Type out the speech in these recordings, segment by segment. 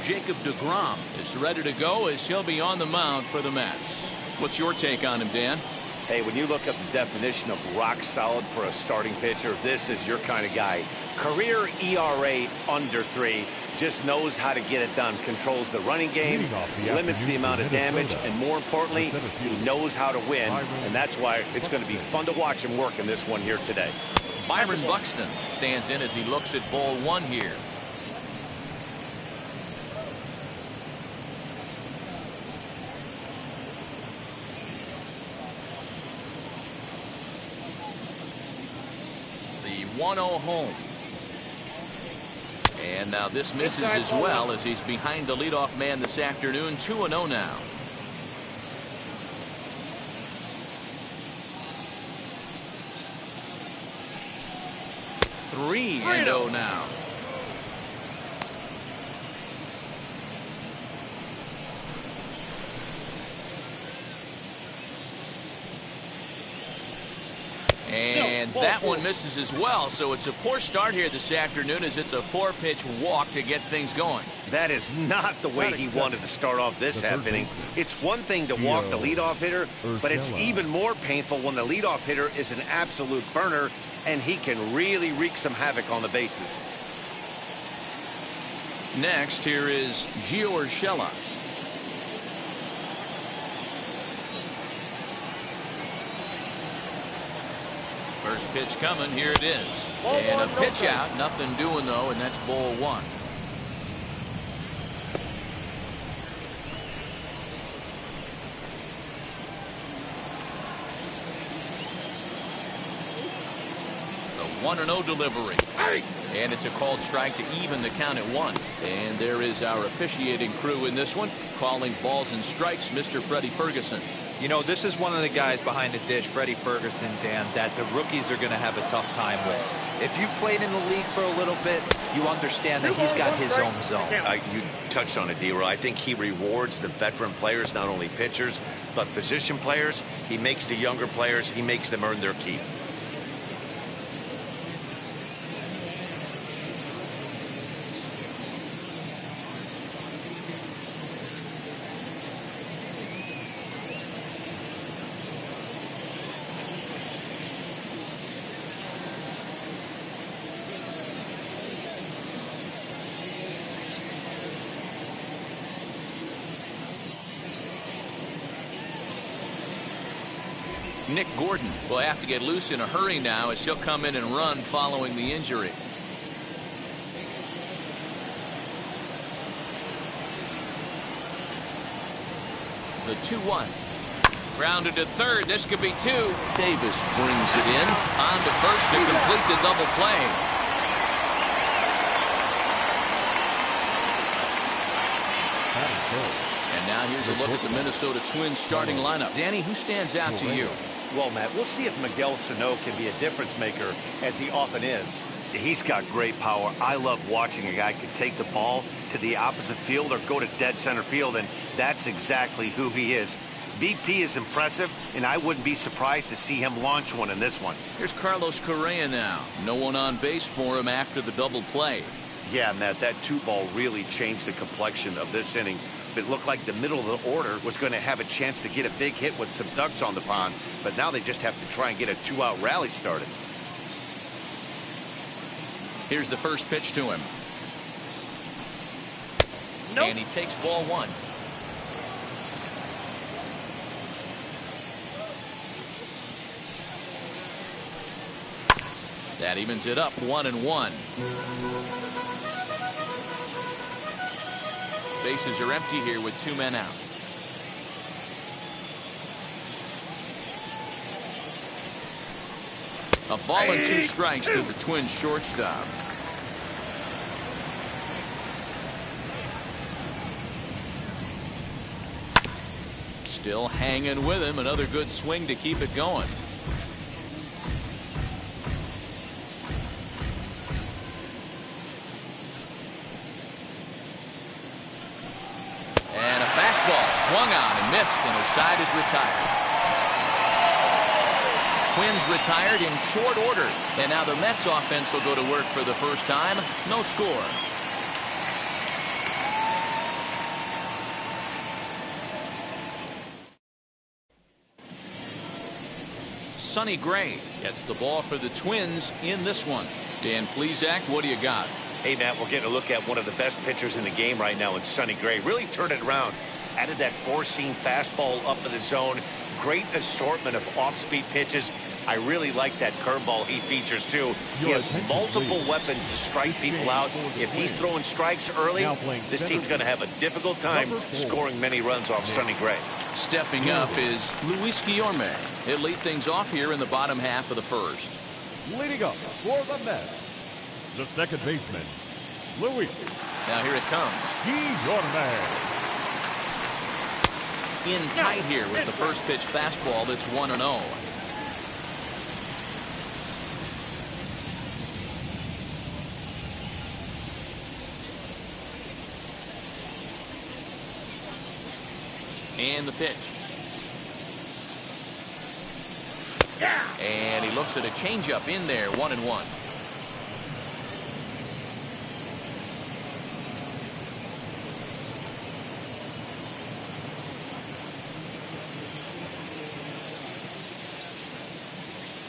Jacob deGrom is ready to go as he'll be on the mound for the Mets. What's your take on him, Dan? Hey, when you look up the definition of rock solid for a starting pitcher, this is your kind of guy. Career ERA under 3, just knows how to get it done, controls the running game, limits the amount of damage, and more importantly, he knows how to win, and that's why it's going to be fun to watch him work in this one here today. Byron Buxton stands in as he looks at ball 1 here. The 1-0 home. And now this misses as well as he's behind the leadoff man this afternoon. 2-0 now. 3-0 now. And that one misses as well, so it's a poor start here this afternoon as it's a 4-pitch walk to get things going. That is not the way he wanted to start off this half inning. It's one thing to walk the leadoff hitter, but it's even more painful when the leadoff hitter is an absolute burner and he can really wreak some havoc on the bases. Next, here is Gio Urshela. First pitch coming, here it is. And a pitch out, nothing doing though, and that's ball 1. The 1-0 delivery. And it's a called strike to even the count at 1. And there is our officiating crew in this one, calling balls and strikes, Mr. Freddie Ferguson. You know, this is one of the guys behind the dish, Freddie Ferguson, Dan, that the rookies are going to have a tough time with. If you've played in the league for a little bit, you understand that he's got his own zone. You touched on it, D-Roy. I think he rewards the veteran players, not only pitchers, but position players. He makes the younger players, he makes them earn their keep. Nick Gordon will have to get loose in a hurry now as he'll come in and run following the injury. The 2-1. Grounded to third. This could be 2. Davis brings it in. On to first to complete the double play. And now here's a look at the Minnesota Twins starting lineup. Danny, who stands out to you? Well, Matt, we'll see if Miguel Sano can be a difference maker, as he often is. He's got great power. I love watching a guy can take the ball to the opposite field or go to dead center field, and that's exactly who he is. BP is impressive, and I wouldn't be surprised to see him launch one in this one. Here's Carlos Correa now. No one on base for him after the double play. Yeah, Matt, that 2-ball really changed the complexion of this inning. It looked like the middle of the order was going to have a chance to get a big hit with some ducks on the pond, but now they just have to try and get a 2-out rally started. Here's the first pitch to him. And he takes ball 1. That evens it up 1-1. Bases are empty here with 2 men out. A ball and 2 strikes to the Twins shortstop. Still hanging with him. Another good swing to keep it going. And a fastball swung on and missed, and his side is retired. Twins retired in short order, and now the Mets offense will go to work for the first time. No score. Sonny Gray gets the ball for the Twins in this one. Dan Plesac, what do you got? Hey, Matt, we're getting a look at one of the best pitchers in the game right now in Sonny Gray. Really turned it around. Added that four-seam fastball up in the zone. Great assortment of off-speed pitches. I really like that curveball he features, too. He has multiple weapons to strike people out. If he's throwing strikes early, this team's going to have a difficult time scoring many runs off Sonny Gray. Stepping up is Luis Guillorme. He'll lead things off here in the bottom half of the first. Leading up for the Mets, the second baseman, Luis. Now here it comes. Guillorme. In tight here with the first pitch fastball that's 1-0. And the pitch. And he looks at a changeup in there, 1-1.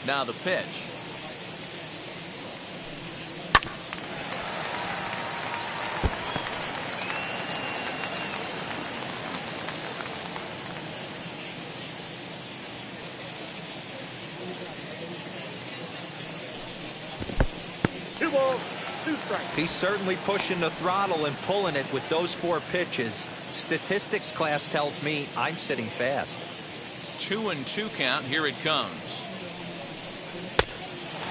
Now the pitch. He's certainly pushing the throttle and pulling it with those 4 pitches. Statistics class tells me I'm sitting fast. 2-2 count. Here it comes.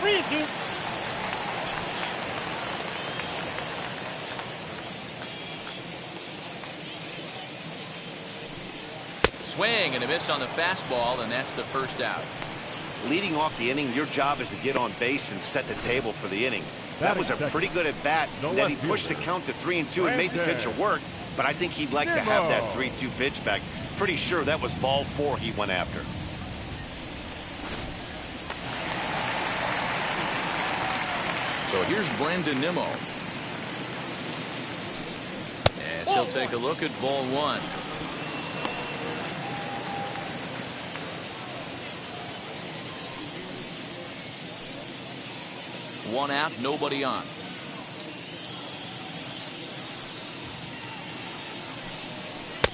3-2. Swing and a miss on the fastball, and that's the first out. Leading off the inning, your job is to get on base and set the table for the inning. That was a pretty good at bat. Then he pushed the count to 3-2 and made the pitcher work. But I think he'd like to have that 3-2 pitch back. Pretty sure that was ball 4 he went after. So here's Brandon Nimmo. And he'll take a look at ball 1. One out, nobody on.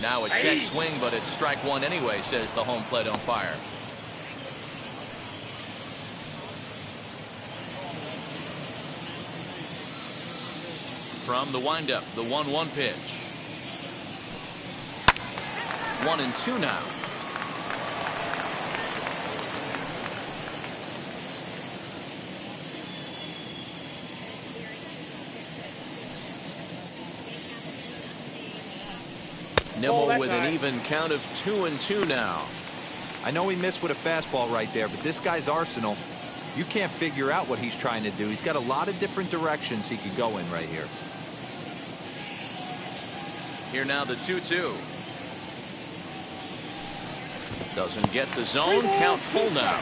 Now a check swing, but it's strike 1 anyway, says the home plate umpire. From the windup, the 1-1 pitch. 1-2 now. Nimmo with an even count of 2-2 now. I know he missed with a fastball right there, but this guy's arsenal, you can't figure out what he's trying to do. He's got a lot of different directions he could go in right here. Here now the 2-2. Doesn't get the zone. Count full now.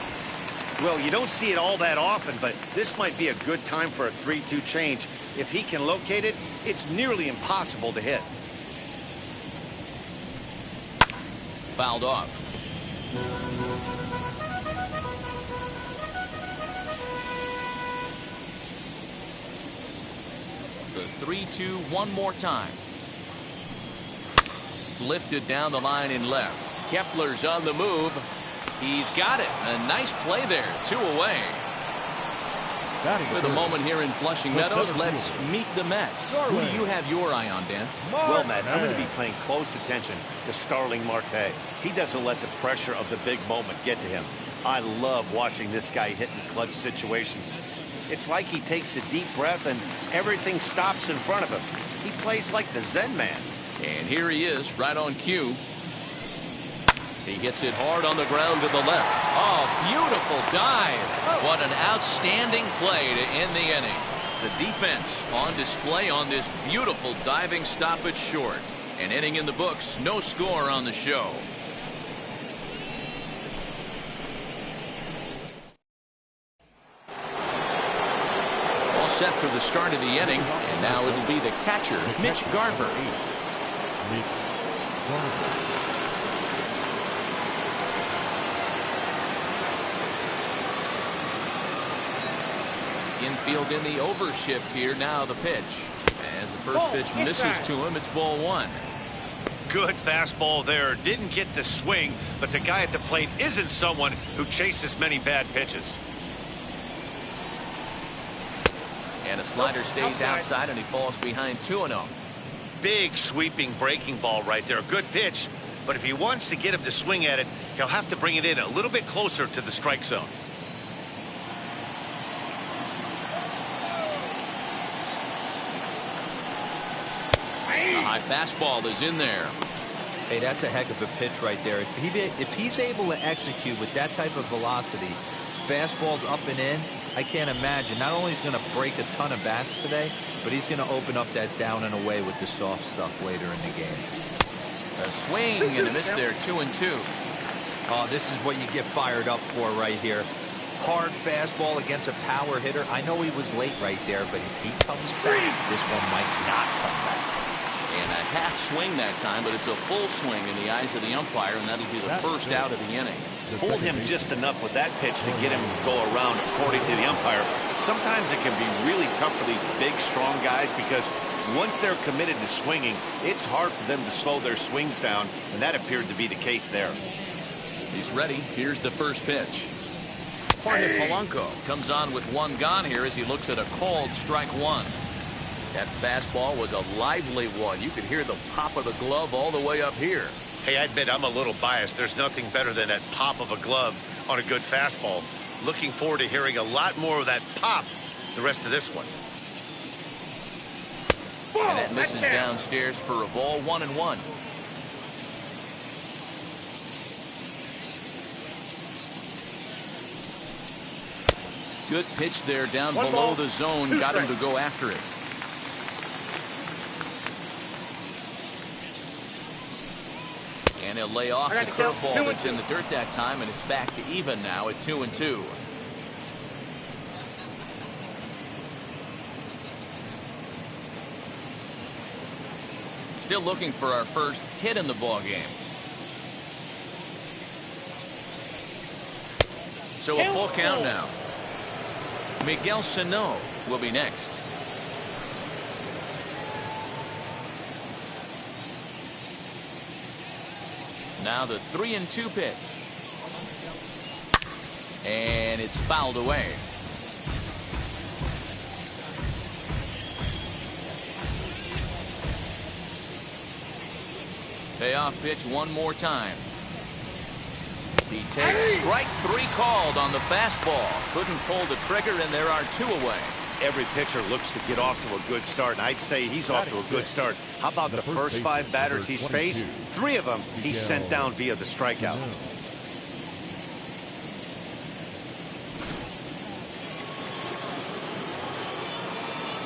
Well, you don't see it all that often, but this might be a good time for a 3-2 change. If he can locate it, it's nearly impossible to hit. Fouled off. The 3-2 one more time. Lifted down the line in left. Kepler's on the move. He's got it. A nice play there. 2 away. With a moment here in Flushing Meadows, let's meet the Mets. Who do you have your eye on, Dan? Well, Matt, I'm going to be paying close attention to Starling Marte. He doesn't let the pressure of the big moment get to him. I love watching this guy hit in clutch situations. It's like he takes a deep breath and everything stops in front of him. He plays like the Zen man. And here he is, right on cue. He hits it hard on the ground to the left. Oh, beautiful dive. What an outstanding play to end the inning. The defense on display on this beautiful diving stoppage short. An inning in the books, no score on the show. All set for the start of the inning, and now it'll be the catcher, Mitch Garver. Infield in the overshift here. Now the pitch. As the first pitch misses to him, it's ball one. Good fastball there. Didn't get the swing, but the guy at the plate isn't someone who chases many bad pitches. And a slider stays outside, and he falls behind 2-0. Big sweeping breaking ball right there. A good pitch, but if he wants to get him to swing at it, he'll have to bring it in a little bit closer to the strike zone. A high fastball is in there. Hey, that's a heck of a pitch right there. If he's able to execute with that type of velocity, fastballs up and in, I can't imagine. Not only is he going to break a ton of bats today, but he's going to open up that down and away with the soft stuff later in the game. A swing and a miss there, 2-2. Oh, this is what you get fired up for right here. Hard fastball against a power hitter. I know he was late right there, but if he comes back, this one might not come back. And a half swing that time, but it's a full swing in the eyes of the umpire, and that'll be the first out of the inning. Fooled him just enough with that pitch to get him to go around according to the umpire. Sometimes it can be really tough for these big, strong guys because once they're committed to swinging, it's hard for them to slow their swings down, and that appeared to be the case there. He's ready. Here's the first pitch. Jorge Polanco comes on with one gone here as he looks at a called strike one. That fastball was a lively one. You could hear the pop of the glove all the way up here. Hey, I admit I'm a little biased. There's nothing better than that pop of a glove on a good fastball. Looking forward to hearing a lot more of that pop the rest of this one. And that misses downstairs for a ball, 1-1. Good pitch there down below the zone. Got him to go after it. And he'll lay off the curveball that's in the dirt that time, and it's back to even now at 2-2. Still looking for our first hit in the ball game. So a full count now. Miguel Sano will be next. Now the 3-2 pitch. And it's fouled away. Payoff pitch one more time. He takes strike three called on the fastball. Couldn't pull the trigger, and there are two away. Every pitcher looks to get off to a good start, and I'd say he's off to a good start. How about the first 5 batters he's faced? 3 of them he's sent down via the strikeout.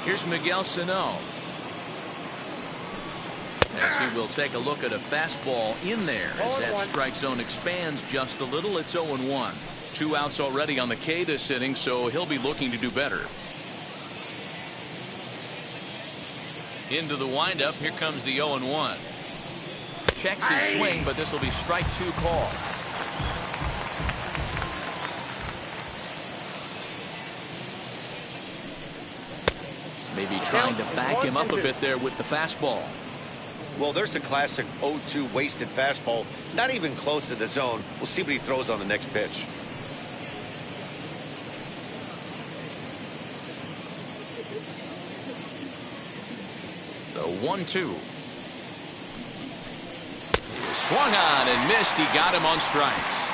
Here's Miguel Sano. As he will take a look at a fastball in there as that strike zone expands just a little. It's 0-1. 2 outs already on the K this inning, so he'll be looking to do better. Into the windup. Here comes the 0-1. Checks his swing, but this will be strike 2 call. Maybe trying to back him up a bit there with the fastball. Well, there's the classic 0-2 wasted fastball. Not even close to the zone. We'll see what he throws on the next pitch. So 1-2. He swung on and missed. He got him on strikes.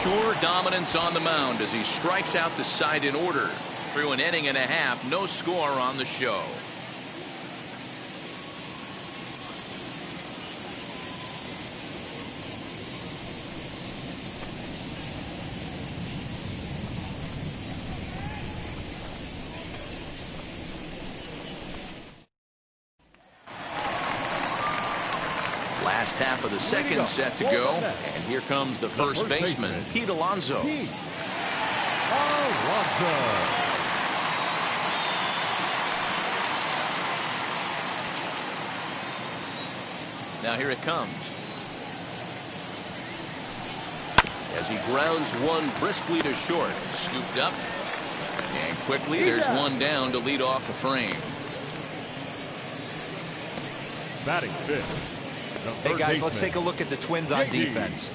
Pure dominance on the mound as he strikes out the side in order. Through an inning and a half, no score on the show. Last half of the second set to go, and here comes the first baseman, Pete Alonso. Now here it comes. as he grounds one briskly to short. Scooped up. And quickly there's one down to lead off the frame. Batting fifth. Hey guys, let's take a look at the Twins on defense.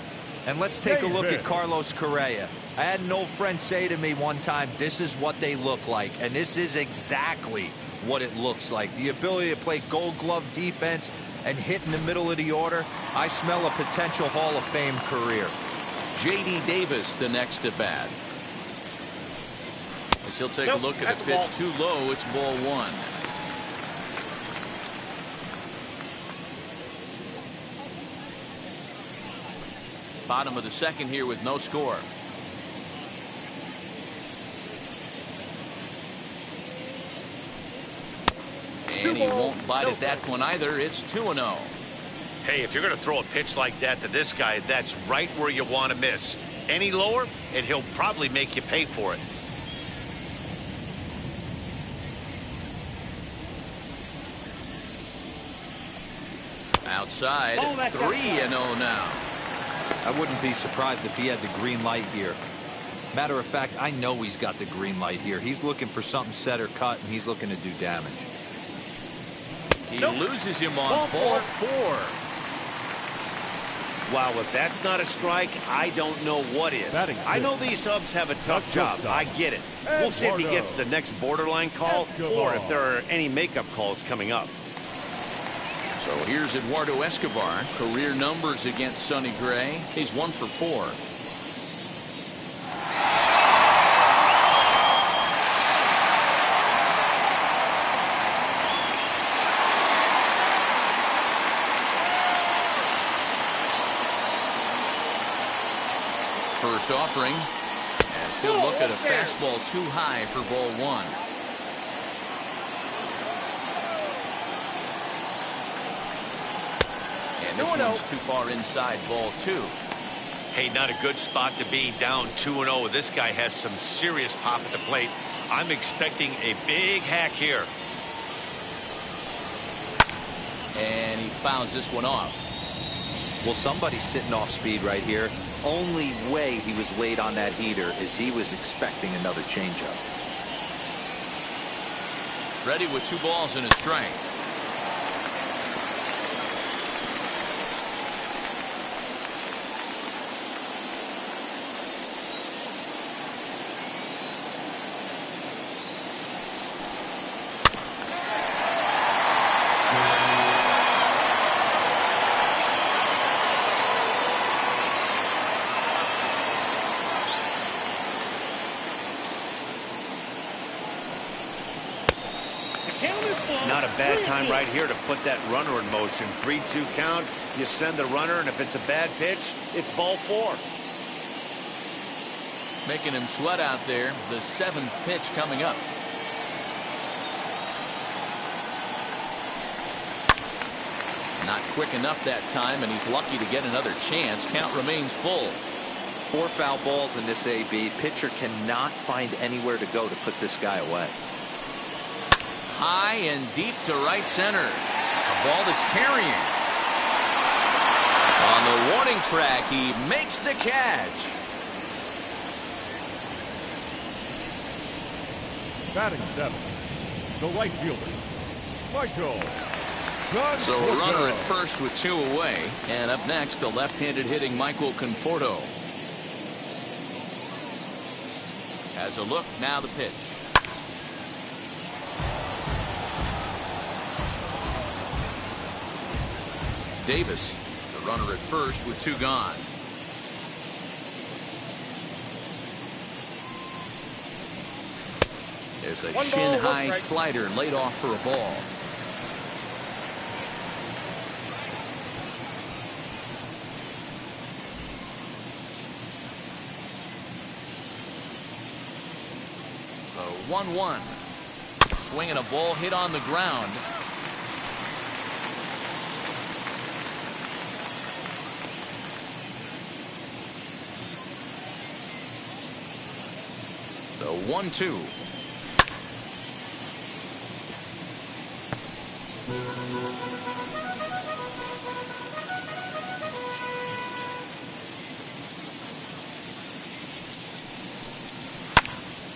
And let's take a look at Carlos Correa. I had an old friend say to me one time, this is what they look like. And this is exactly what it looks like. The ability to play Gold Glove defense and hit in the middle of the order. I smell a potential Hall of Fame career. J.D. Davis the next to bat. As he'll take a look at the pitch too low, it's ball one. Bottom of the second here with no score. And he won't bite at that one either. It's 2-0. Hey, if you're going to throw a pitch like that to this guy, that's right where you want to miss. Any lower, and he'll probably make you pay for it. Outside, 3-0 now. I wouldn't be surprised if he had the green light here. Matter of fact, I know he's got the green light here. He's looking for something set or cut, and he's looking to do damage. He loses him on ball four. Wow, if that's not a strike, I don't know what is. I know these subs have a tough job. I get it. We'll see if he gets the next borderline call or if there are any makeup calls coming up. So here's Eduardo Escobar. Career numbers against Sonny Gray. He's 1 for 4. First offering, as he'll look at a fastball too high for ball one. And this one's too far inside ball two. Hey, not a good spot to be, down 2-0. This guy has some serious pop at the plate. I'm expecting a big hack here. And he fouls this one off. Well, somebody's sitting off speed right here. Only way he was late on that heater is he was expecting another changeup. Ready with 2 balls and a strike. Not a bad time right here to put that runner in motion. 3-2 count. You send the runner, and if it's a bad pitch, it's ball 4. Making him sweat out there. The 7th pitch coming up. Not quick enough that time, and he's lucky to get another chance. Count remains full. 4 foul balls in this AB. Pitcher cannot find anywhere to go to put this guy away. High and deep to right center. A ball that's carrying. On the warning track, he makes the catch. Batting 7, the right fielder, Michael. So a runner at first with 2 away. And up next, the left-handed hitting Michael Conforto. Has a look, now the pitch. Davis, the runner at first with 2 gone. There's a shin-high slider laid off for a ball. The 1-1. Swinging a ball hit on the ground. The 1-2.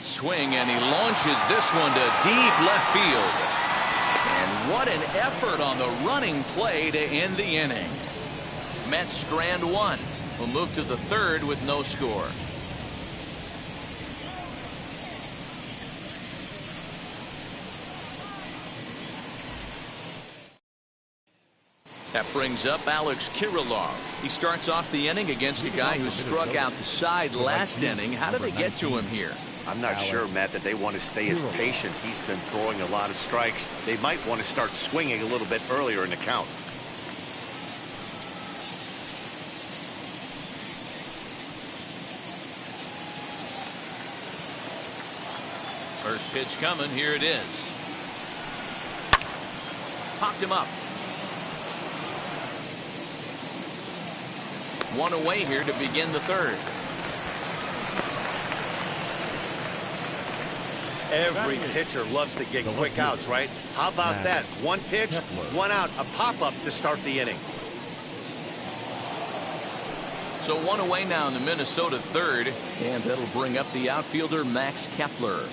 Swing, and he launches this one to deep left field. And what an effort on the running play to end the inning. Mets strand one. We'll move to the third with no score. That brings up Alex Kirilloff. He starts off the inning against a guy who struck out the side last inning. How did they get to him here? I'm not sure, Matt, that they want to stay as patient. He's been throwing a lot of strikes. They might want to start swinging a little bit earlier in the count. First pitch coming. Here it is. Popped him up. One away here to begin the third. Every pitcher loves to get quick outs, right? How about that? One pitch, one out, a pop-up to start the inning. So one away now in the Minnesota third, and that'll bring up the outfielder Max Kepler.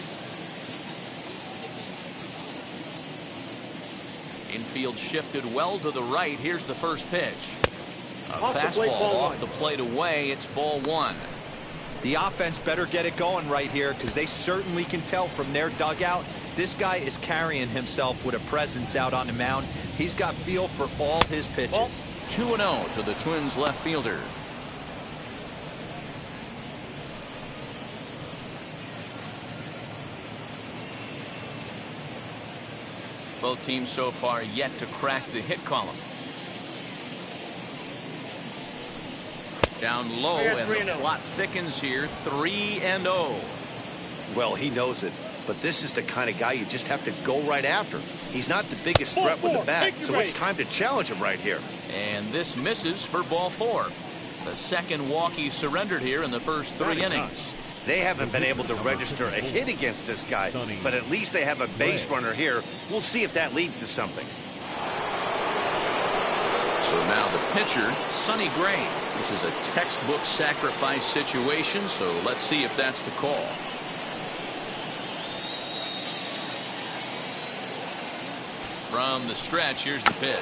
Infield shifted well to the right. Here's the first pitch. A fastball off the plate away. It's ball one. The offense better get it going right here, because they certainly can tell from their dugout this guy is carrying himself with a presence out on the mound. He's got feel for all his pitches. 2-0 to the Twins left fielder. Both teams so far yet to crack the hit column. Down low, and the plot thickens here. 3-0. Well, he knows it, but this is the kind of guy you just have to go right after. He's not the biggest threat with the bat, so it's time to challenge him right here. And this misses for ball four. The second walk he surrendered here in the first 3 innings. They haven't been able to register a hit against this guy, but at least they have a base runner here. We'll see if that leads to something. So now the pitcher, Sonny Gray. This is a textbook sacrifice situation, so let's see if that's the call. From the stretch, here's the pitch.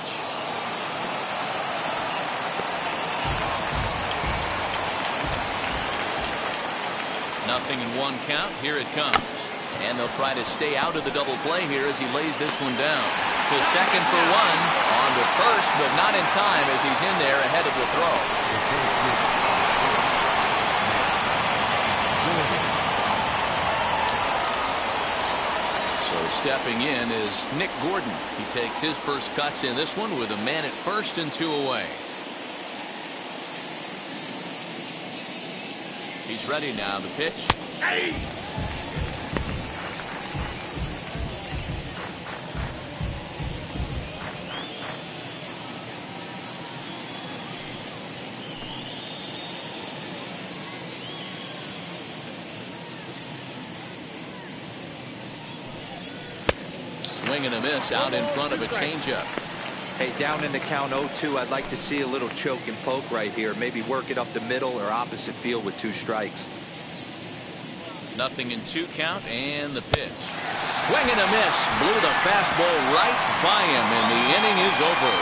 Nothing in one count. Here it comes. And they'll try to stay out of the double play here as he lays this one down. To second for one. On to first, but not in time as he's in there ahead of the throw. So stepping in is Nick Gordon. He takes his first cuts in this one with a man at first and 2 away. He's ready now. The pitch. Hey! Swing and a miss out in front of a changeup. Hey, down in the count 0-2, I'd like to see a little choke and poke right here. Maybe work it up the middle or opposite field with 2 strikes. Nothing in 2 count, and the pitch. Swing and a miss. Blew the fastball right by him, and the inning is over.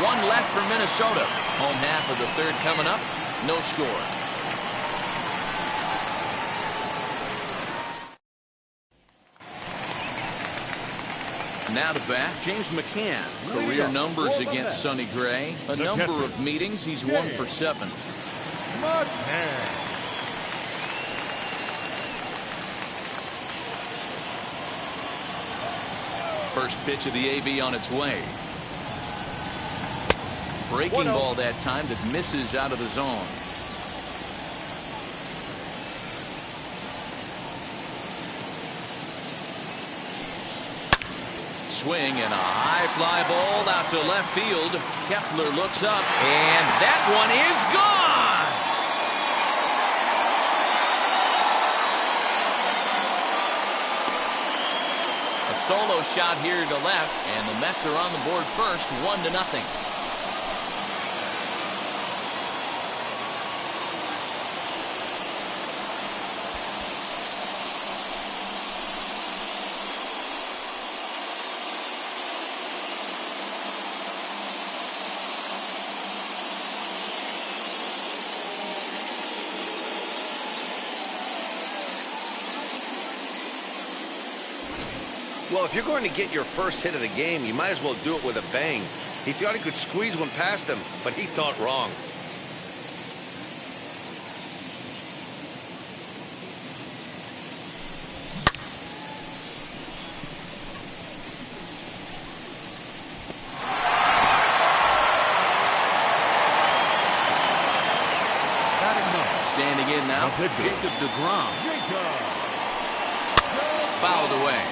1 left for Minnesota. Home half of the third coming up. No score. Now to bat, James McCann. Career numbers against Sonny Gray. A number of meetings. He's 1 for 7. First pitch of the AB on its way. Breaking ball that time that misses out of the zone. Swing and a high fly ball out to left field. Kepler looks up, and that one is gone. A solo shot here to left, and the Mets are on the board first, 1-0. Well, if you're going to get your first hit of the game, you might as well do it with a bang. He thought he could squeeze one past him, but he thought wrong. Standing in now, Jacob deGrom. Fouled away.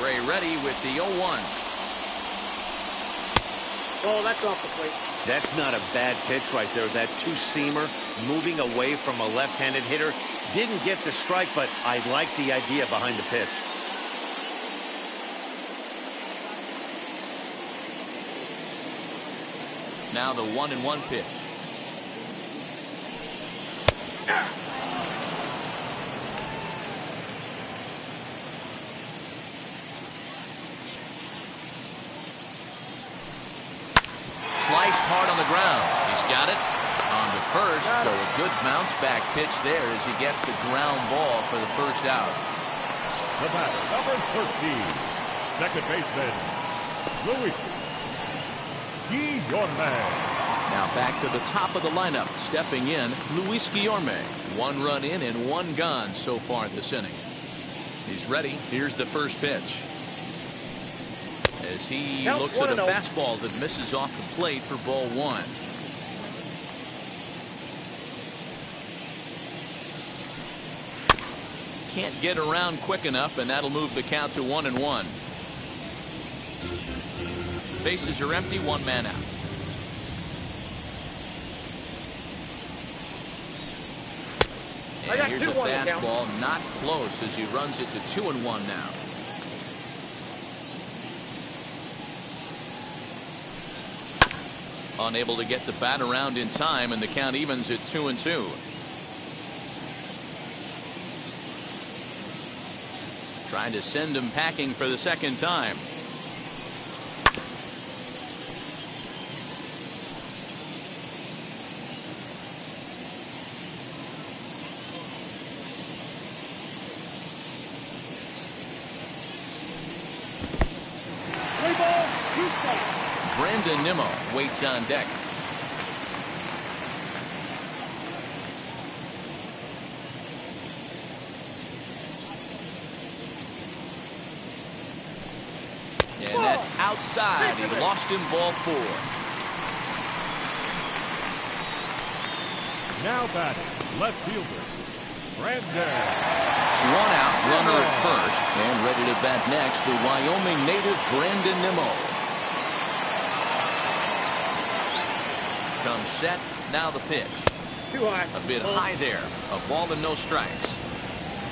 Ray ready with the 0-1. Oh, that's off the plate. That's not a bad pitch right there. That two-seamer moving away from a left-handed hitter. Didn't get the strike, but I like the idea behind the pitch. Now the 1-1 pitch. Sliced hard on the ground. He's got it. On to first, so a good bounce back pitch there as he gets the ground ball for the first out. The batter, number 13, second baseman, Luis Guillorme. Now back to the top of the lineup, stepping in, Luis Guillorme. 1 run in and 1 gone so far this inning. He's ready. Here's the first pitch. As he looks at a fastball that misses off the plate for ball 1. Can't get around quick enough, and that'll move the count to 1-1. Bases are empty, 1 man out. And here's a fastball, not close, as he runs it to 2-1 now. Unable to get the bat around in time, and the count evens at 2-2. Trying to send him packing for the second time. Brandon Nimmo waits on deck. And that's outside. He lost him, ball 4. Now batting, left fielder, Brandon. 1 out, runner at first, and ready to bat next, the Wyoming native Brandon Nimmo. Comes set, now the pitch. A bit high there, a ball and no strikes.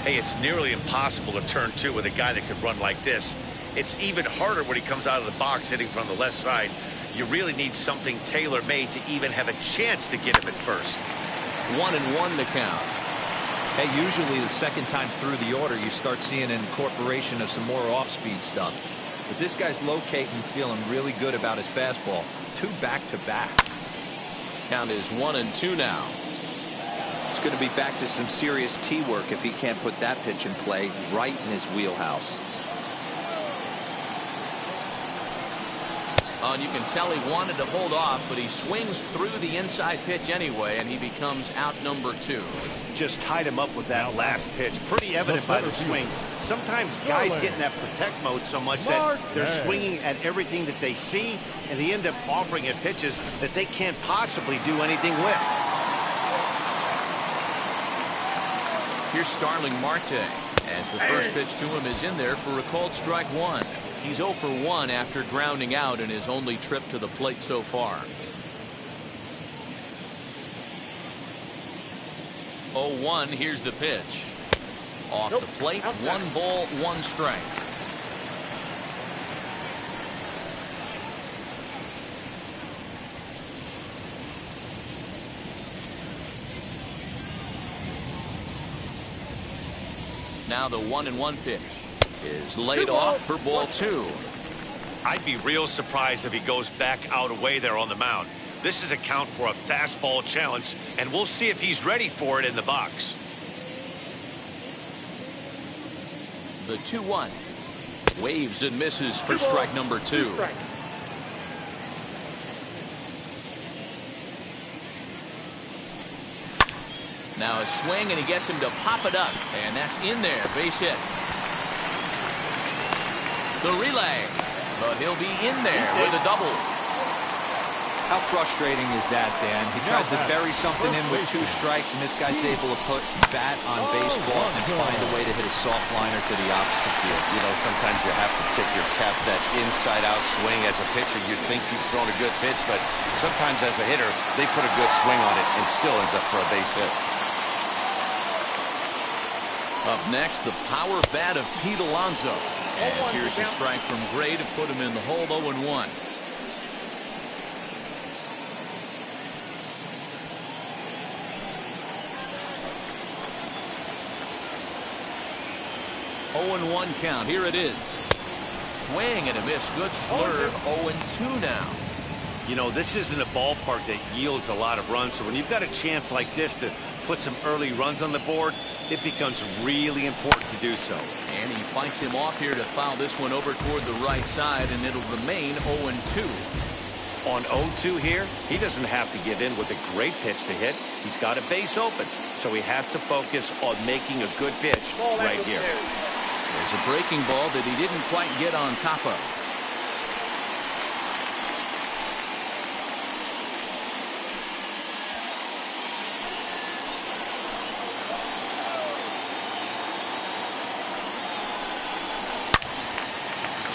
Hey, it's nearly impossible to turn 2 with a guy that could run like this. It's even harder when he comes out of the box hitting from the left side. You really need something tailor-made to even have a chance to get him at first. 1-1 the count. Hey, usually the second time through the order, you start seeing an incorporation of some more off-speed stuff. But this guy's locating, feeling really good about his fastball. 2 back-to-back. Count is 1-2 now. It's going to be back to some serious tee work if he can't put that pitch in play right in his wheelhouse. And you can tell he wanted to hold off, but he swings through the inside pitch anyway, and he becomes out number 2. Just tied him up with that last pitch. Pretty evident by the swing. Sometimes guys get in that protect mode so much that they're swinging at everything that they see, and they end up offering at pitches that they can't possibly do anything with. Here's Starling Marte, as the first pitch to him is in there for a called strike 1. He's 0 for 1 after grounding out in his only trip to the plate so far. 0-1, here's the pitch. Off the plate, 1 ball, 1 strike. Now the 1-1 pitch is laid off for ball 2. I'd be real surprised if he goes back out away there on the mound. This is a count for a fastball challenge, and we'll see if he's ready for it in the box. The 2-1. Waves and misses for strike number 2. Now a swing, and he gets him to pop it up, and that's in there. Base hit. The relay, but he'll be in there with a double. How frustrating is that, Dan? He tries to bury something in with 2 strikes, and this guy's able to put bat on baseball and find a way to hit a soft liner to the opposite field. You know, sometimes you have to tip your cap. That inside-out swing as a pitcher, you think you've thrown a good pitch, but sometimes as a hitter, they put a good swing on it and still ends up for a base hit. Up next, the power bat of Pete Alonso. As here's a strike from Gray to put him in the hole. 0-1. (0-1) count. Here it is. Swing and a miss. Good slurve. 0-2 now. You know, this isn't a ballpark that yields a lot of runs, so when you've got a chance like this to put some early runs on the board, it becomes really important to do so. And he fights him off here to foul this one over toward the right side, and it'll remain 0-2. On 0-2 here, he doesn't have to give in with a great pitch to hit. He's got a base open, so he has to focus on making a good pitch right here. There's a breaking ball that he didn't quite get on top of.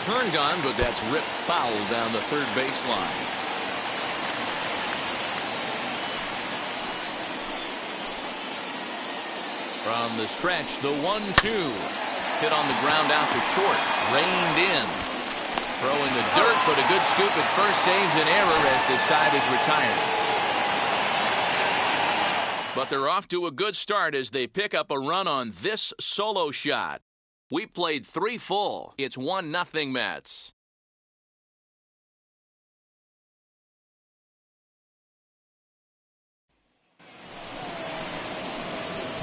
Turned on, but that's ripped foul down the third baseline. From the stretch, the 1-2. Hit on the ground out to short. Reined in. Throw in the dirt, but a good scoop at first saves an error as the side is retired. But they're off to a good start as they pick up a run on this solo shot. We played 3 full. It's 1-0 Mets.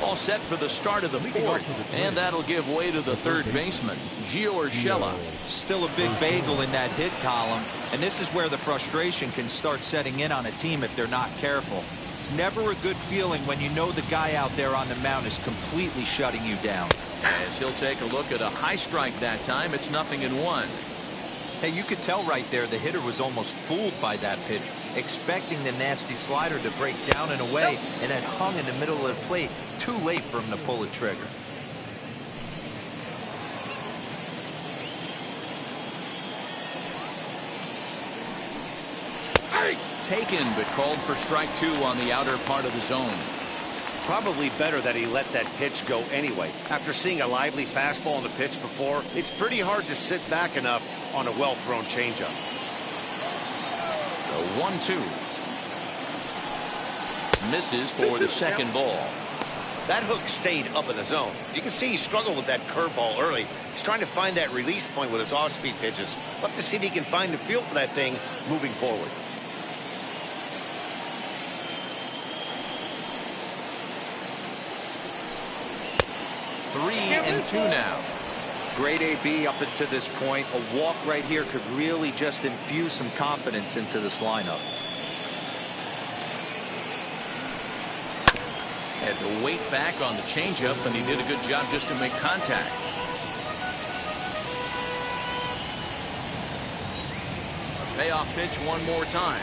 All set for the start of the 4th, and that'll give way to the third baseman, Gio Urshela. Still a big bagel in that hit column, and this is where the frustration can start setting in on a team if they're not careful. It's never a good feeling when you know the guy out there on the mound is completely shutting you down. As he'll take a look at a high strike that time, it's 0-1. Hey, you could tell right there the hitter was almost fooled by that pitch, expecting the nasty slider to break down and away, and had hung in the middle of the plate. Too late for him to pull the trigger. Taken, but called for strike 2 on the outer part of the zone. Probably better that he let that pitch go anyway. After seeing a lively fastball on the pitch before, it's pretty hard to sit back enough on a well-thrown changeup. The 1-2. Misses for the second ball. That hook stayed up in the zone. You can see he struggled with that curveball early. He's trying to find that release point with his off-speed pitches. Love to see if he can find the feel for that thing moving forward. Three and 2 now. Great AB up until this point. A walk right here could really just infuse some confidence into this lineup. Had to wait back on the changeup, and he did a good job just to make contact. A payoff pitch one more time.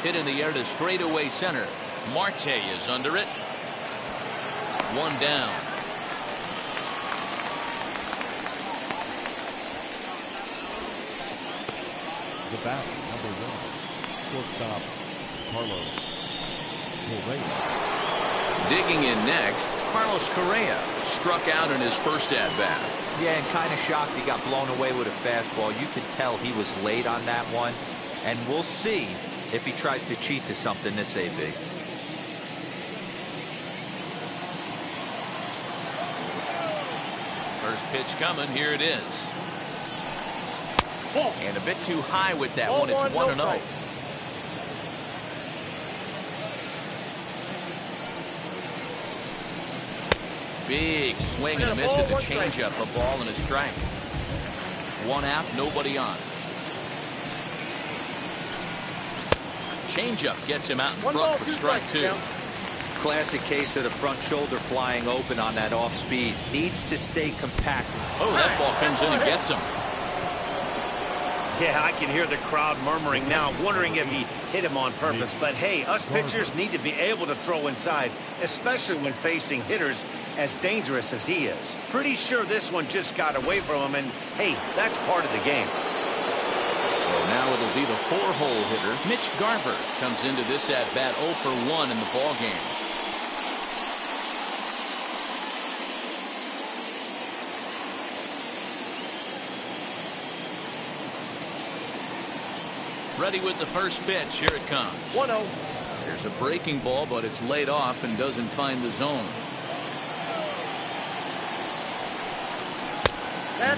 Hit in the air to straightaway center. Marte is under it. One down. The bat, number 1, shortstop, Carlos Correa. Digging in next, Carlos Correa struck out in his first at-bat. Yeah, and kind of shocked he got blown away with a fastball. You could tell he was late on that one. And we'll see if he tries to cheat to something this AB. First pitch coming. Here it is. And a bit too high with that one. It's 1-0. Big swing and a miss at the changeup. A ball and a strike. 1-0, nobody on. Changeup gets him out in front for strike 2. Classic case of the front shoulder flying open on that off speed. Needs to stay compacted. Oh, that ball comes in and gets him. Yeah, I can hear the crowd murmuring now, wondering if he hit him on purpose. But hey, us pitchers need to be able to throw inside, especially when facing hitters as dangerous as he is. Pretty sure this one just got away from him, and hey, that's part of the game. So now it'll be the 4-hole hitter. Mitch Garver comes into this at-bat 0 for 1 in the ball game. Ready with the first pitch. Here it comes. 1-0. There's a breaking ball, but it's laid off and doesn't find the zone.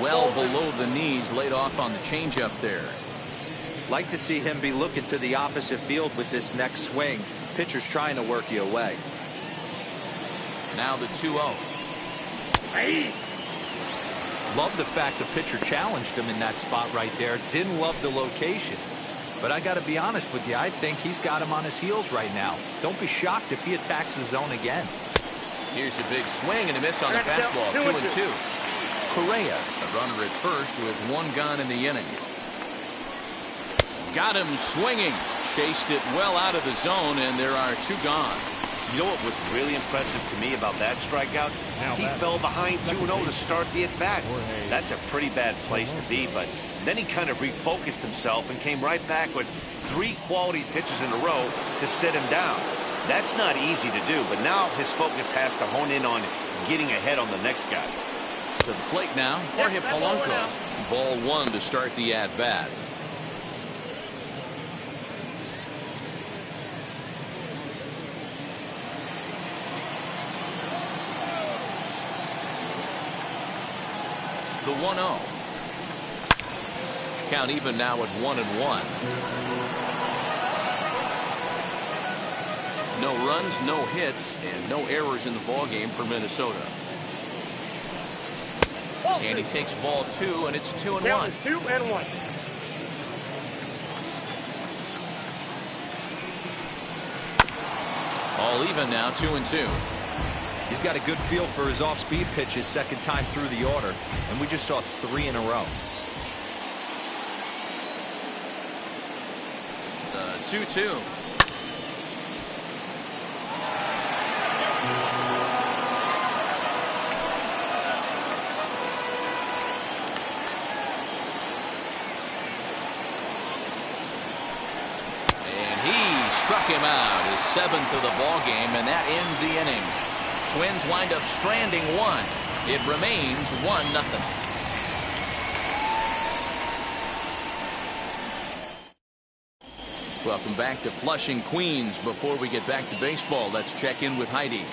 Well below the knees, laid off on the changeup there. Like to see him be looking to the opposite field with this next swing. Pitcher's trying to work you away. Now the 2-0. Love the fact the pitcher challenged him in that spot right there. Didn't love the location. But I got to be honest with you, I think he's got him on his heels right now. Don't be shocked if he attacks the zone again. Here's a big swing and a miss on the fastball. 2-2. Correa, a runner at first with 1 gone in the inning. Got him swinging. Chased it well out of the zone, and there are 2 gone. You know what was really impressive to me about that strikeout? He fell behind 2-0 to start the at-bat. That's a pretty bad place to be, but then he kind of refocused himself and came right back with 3 quality pitches in a row to sit him down. That's not easy to do, but now his focus has to hone in on getting ahead on the next guy. To the plate now, Jorge Polanco. Ball 1 to start the at-bat. The 1-0. Count even now at 1-1. No runs, no hits, and no errors in the ball game for Minnesota. And he takes ball 2, and it's 2-1. 2-1. All even now, 2-2. He's got a good feel for his off-speed pitches second time through the order, and we just saw 3 in a row. The 2-2. And he struck him out, his 7th of the ball game, and that ends the inning. Twins wind up stranding 1. It remains 1-0. Welcome back to Flushing, Queens. Before we get back to baseball, let's check in with Heidi.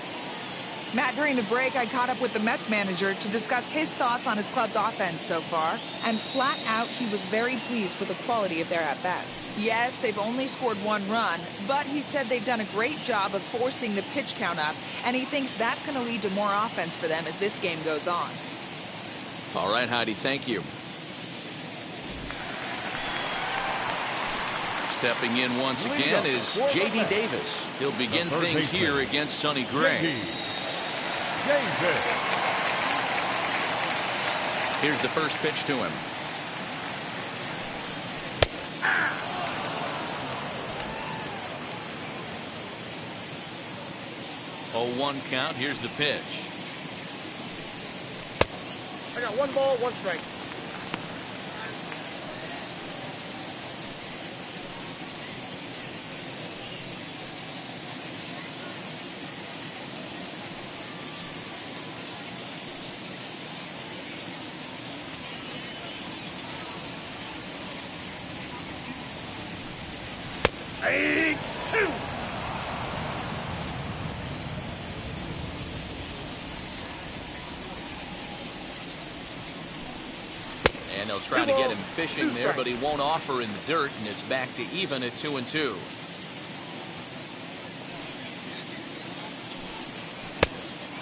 Matt, during the break, I caught up with the Mets manager to discuss his thoughts on his club's offense so far. And flat out, he was very pleased with the quality of their at-bats. Yes, they've only scored 1 run, but he said they've done a great job of forcing the pitch count up, and he thinks that's going to lead to more offense for them as this game goes on. All right, Heidi, thank you. Stepping in once again is J.D. Davis. He'll begin things here against Sonny Gray. Here's the first pitch to him. Oh, 1 count. Here's the pitch. I got 1 ball, 1 strike. And they'll try to get him fishing there, but he won't offer in the dirt, and it's back to even at 2-2.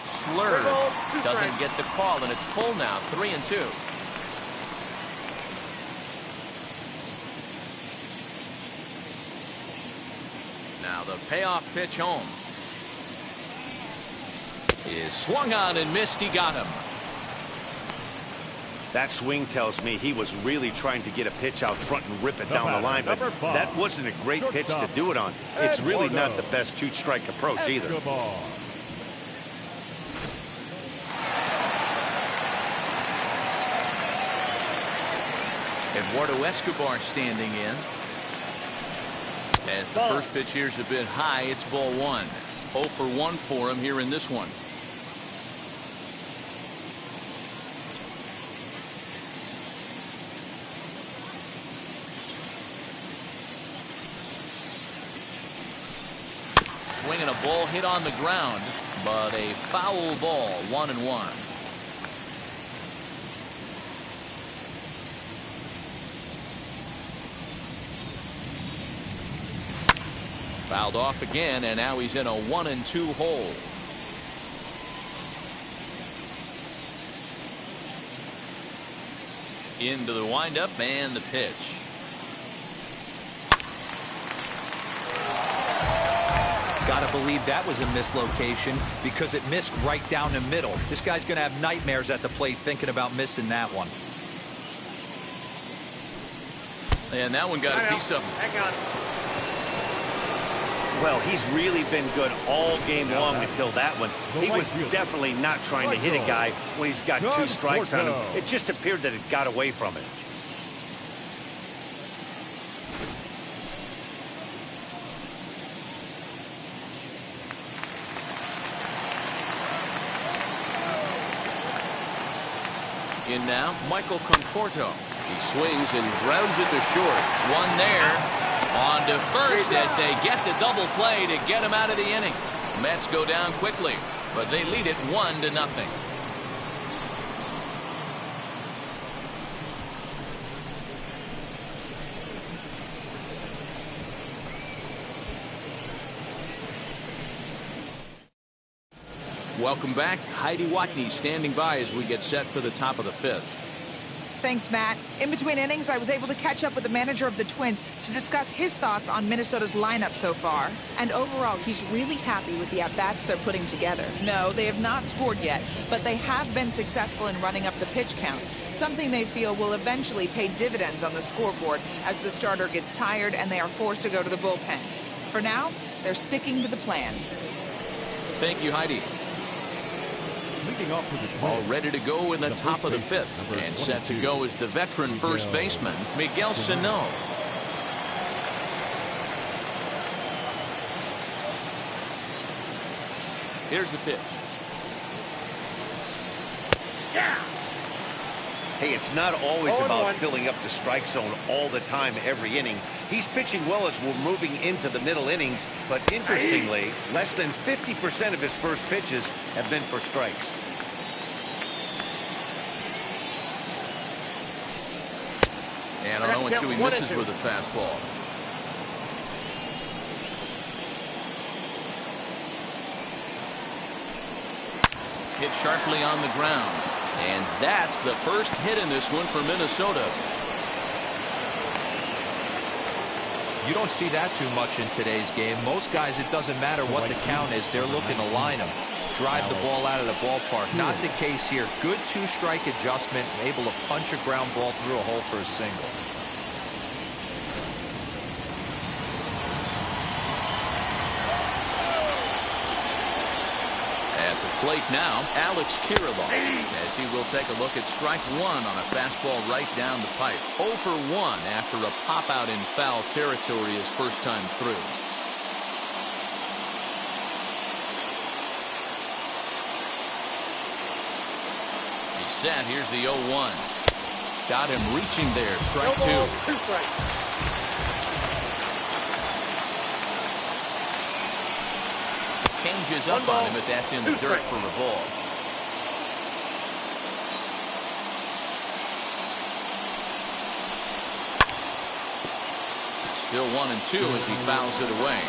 Slurred. Doesn't get the call, and it's full now, 3-2. Now the payoff pitch home. Is swung on and missed. He got him. That swing tells me he was really trying to get a pitch out front and rip it down the line, but that wasn't a great pitch to do it on. It's really not the best two-strike approach either. Eduardo Escobar standing in. As the first pitch here's a bit high, it's ball one. 0 for 1 for him here in this one. Swinging a ball hit on the ground, but a foul ball, 1-1. Fouled off again, and now he's in a 1-2 hole. Into the windup and the pitch. Gotta believe that was a mislocation because it missed right down the middle. This guy's gonna have nightmares at the plate thinking about missing that one. And that one got a piece of him. Hang on. Well, he's really been good all game long until that one. He was definitely not trying to hit a guy when he's got 2 strikes on him. It just appeared that it got away from him. In now, Michael Conforto. He swings and grounds it to short. One there. On to first as they get the double play to get him out of the inning. Mets go down quickly, but they lead it 1-0. Welcome back. Heidi Watney standing by as we get set for the top of the 5th. Thanks, Matt. In between innings, I was able to catch up with the manager of the Twins to discuss his thoughts on Minnesota's lineup so far. And overall, he's really happy with the at-bats they're putting together. No, they have not scored yet, but they have been successful in running up the pitch count, something they feel will eventually pay dividends on the scoreboard as the starter gets tired and they are forced to go to the bullpen. For now, they're sticking to the plan. Thank you, Heidi. All ready to go in the top of the 5th, and set to go is the veteran first baseman, Miguel Sano. Here's the pitch. Yeah. Hey, it's not always about filling up the strike zone all the time every inning. He's pitching well as we're moving into the middle innings, but interestingly, less than 50% of his first pitches have been for strikes. And on 0-2, he misses with a fastball. Hit sharply on the ground. And that's the first hit in this one for Minnesota. You don't see that too much in today's game. Most guys, it doesn't matter what the count is. They're looking to line them, drive the ball out of the ballpark. Not the case here. Good 2-strike adjustment, able to punch a ground ball through a hole for a single. At the plate now, Alex Kirilloff, as he will take a look at strike one on a fastball right down the pipe. 0 for 1 after a pop out in foul territory his first time through. He's set. Here's the 0-1. Got him reaching there. Strike two. 2 strikes. Changes up on him, but that's in the dirt for a ball. Still 1-2 as he fouls it away.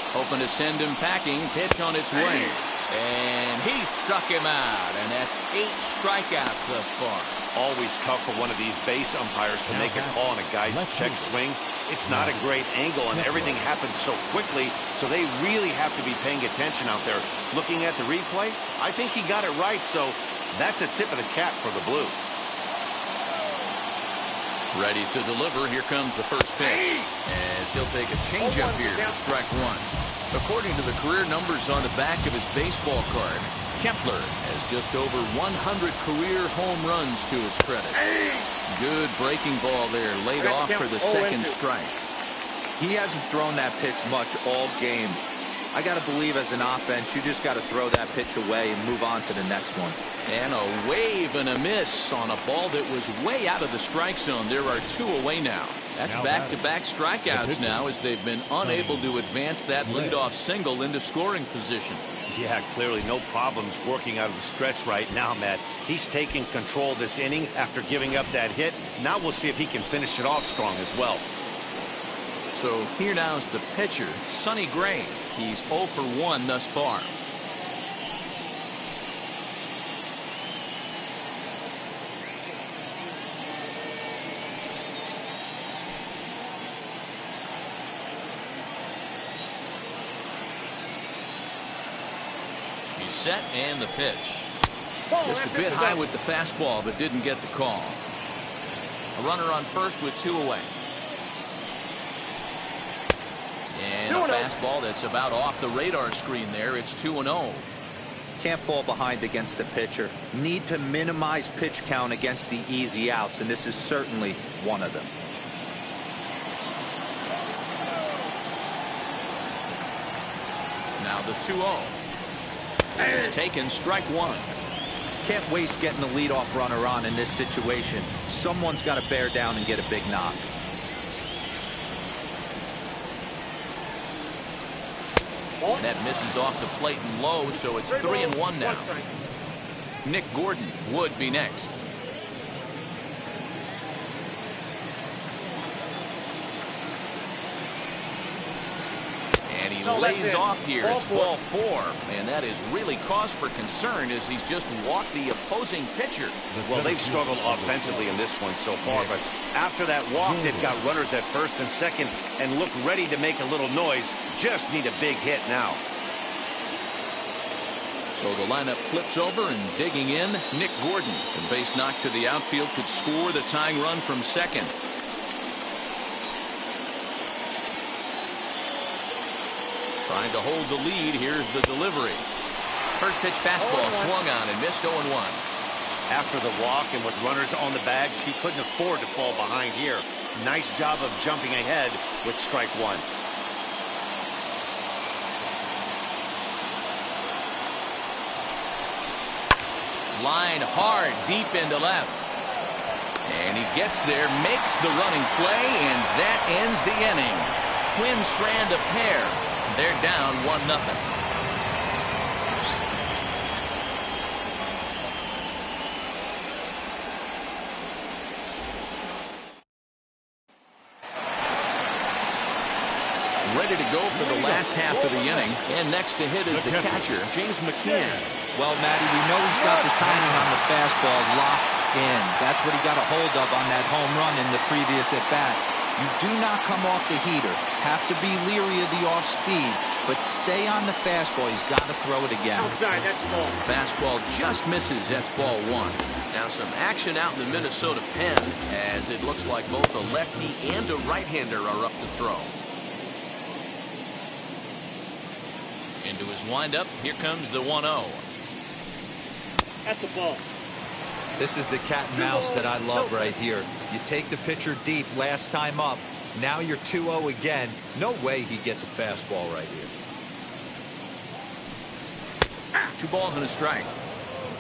Hoping to send him packing. Pitch on its way. And he struck him out. And that's 8 strikeouts thus far. Always tough for one of these base umpires to make a call on a guy's check swing. It's not a great angle, and everything happens so quickly, so they really have to be paying attention out there. Looking at the replay, I think he got it right, so that's a tip of the cap for the Blue. Ready to deliver. Here comes the first pitch. As he'll take a changeup here for strike one. According to the career numbers on the back of his baseball card, Kepler has just over 100 career home runs to his credit. Good breaking ball there, laid off for the second strike. He hasn't thrown that pitch much all game. I got to believe as an offense, you just got to throw that pitch away and move on to the next one. And a wave and a miss on a ball that was way out of the strike zone. There are 2 away now. That's back-to-back strikeouts now as they've been unable to advance that leadoff single into scoring position. Yeah, clearly no problems working out of the stretch right now, Matt. He's taking control of this inning after giving up that hit. Now we'll see if he can finish it off strong as well. So here now is the pitcher, Sonny Gray. He's 0 for 1 thus far. He's set and the pitch. Just a bit high with the fastball, but didn't get the call. A runner on first with 2 away. And a fastball that's about off the radar screen there. It's 2-0. Can't fall behind against the pitcher. Need to minimize pitch count against the easy outs, and this is certainly one of them. Now the 2-0. He's taken strike one. Can't waste getting the leadoff runner on in this situation. Someone's got to bear down and get a big knock. And that misses off the plate and low, so it's 3-1 now. Nick Gordon would be next. And he lays off here. It's ball 4. And that is really cause for concern as he's just walked the opposing pitcher. Well, they've struggled offensively in this one so far, but after that walk, they've got runners at first and second and look ready to make a little noise. Just need a big hit now. So the lineup flips over, and digging in, Nick Gordon. The base knock to the outfield could score the tying run from second. Trying to hold the lead. Here's the delivery. First pitch fastball swung on and missed 0-1. After the walk and with runners on the bags, he couldn't afford to fall behind here. Nice job of jumping ahead with strike one. Line hard deep into left. And he gets there, makes the running play, and that ends the inning. Twin strand of pair. They're down 1-0. Ready to go for the last half of the inning. And next to hit is the catcher, James McCann. Well, Matty, we know he's got the timing on the fastball locked in. That's what he got a hold of on that home run in the previous at-bat. You do not come off the heater. Have to be leery of the off-speed, but stay on the fastball. He's got to throw it again. Fastball just misses. That's ball 1. Now some action out in the Minnesota pen, as it looks like both a lefty and a right-hander are up to throw. Into his windup, here comes the 1-0. That's a ball. This is the cat and mouse that I love right here. You take the pitcher deep last time up. Now you're 2-0 again. No way he gets a fastball right here. 2 balls and a strike.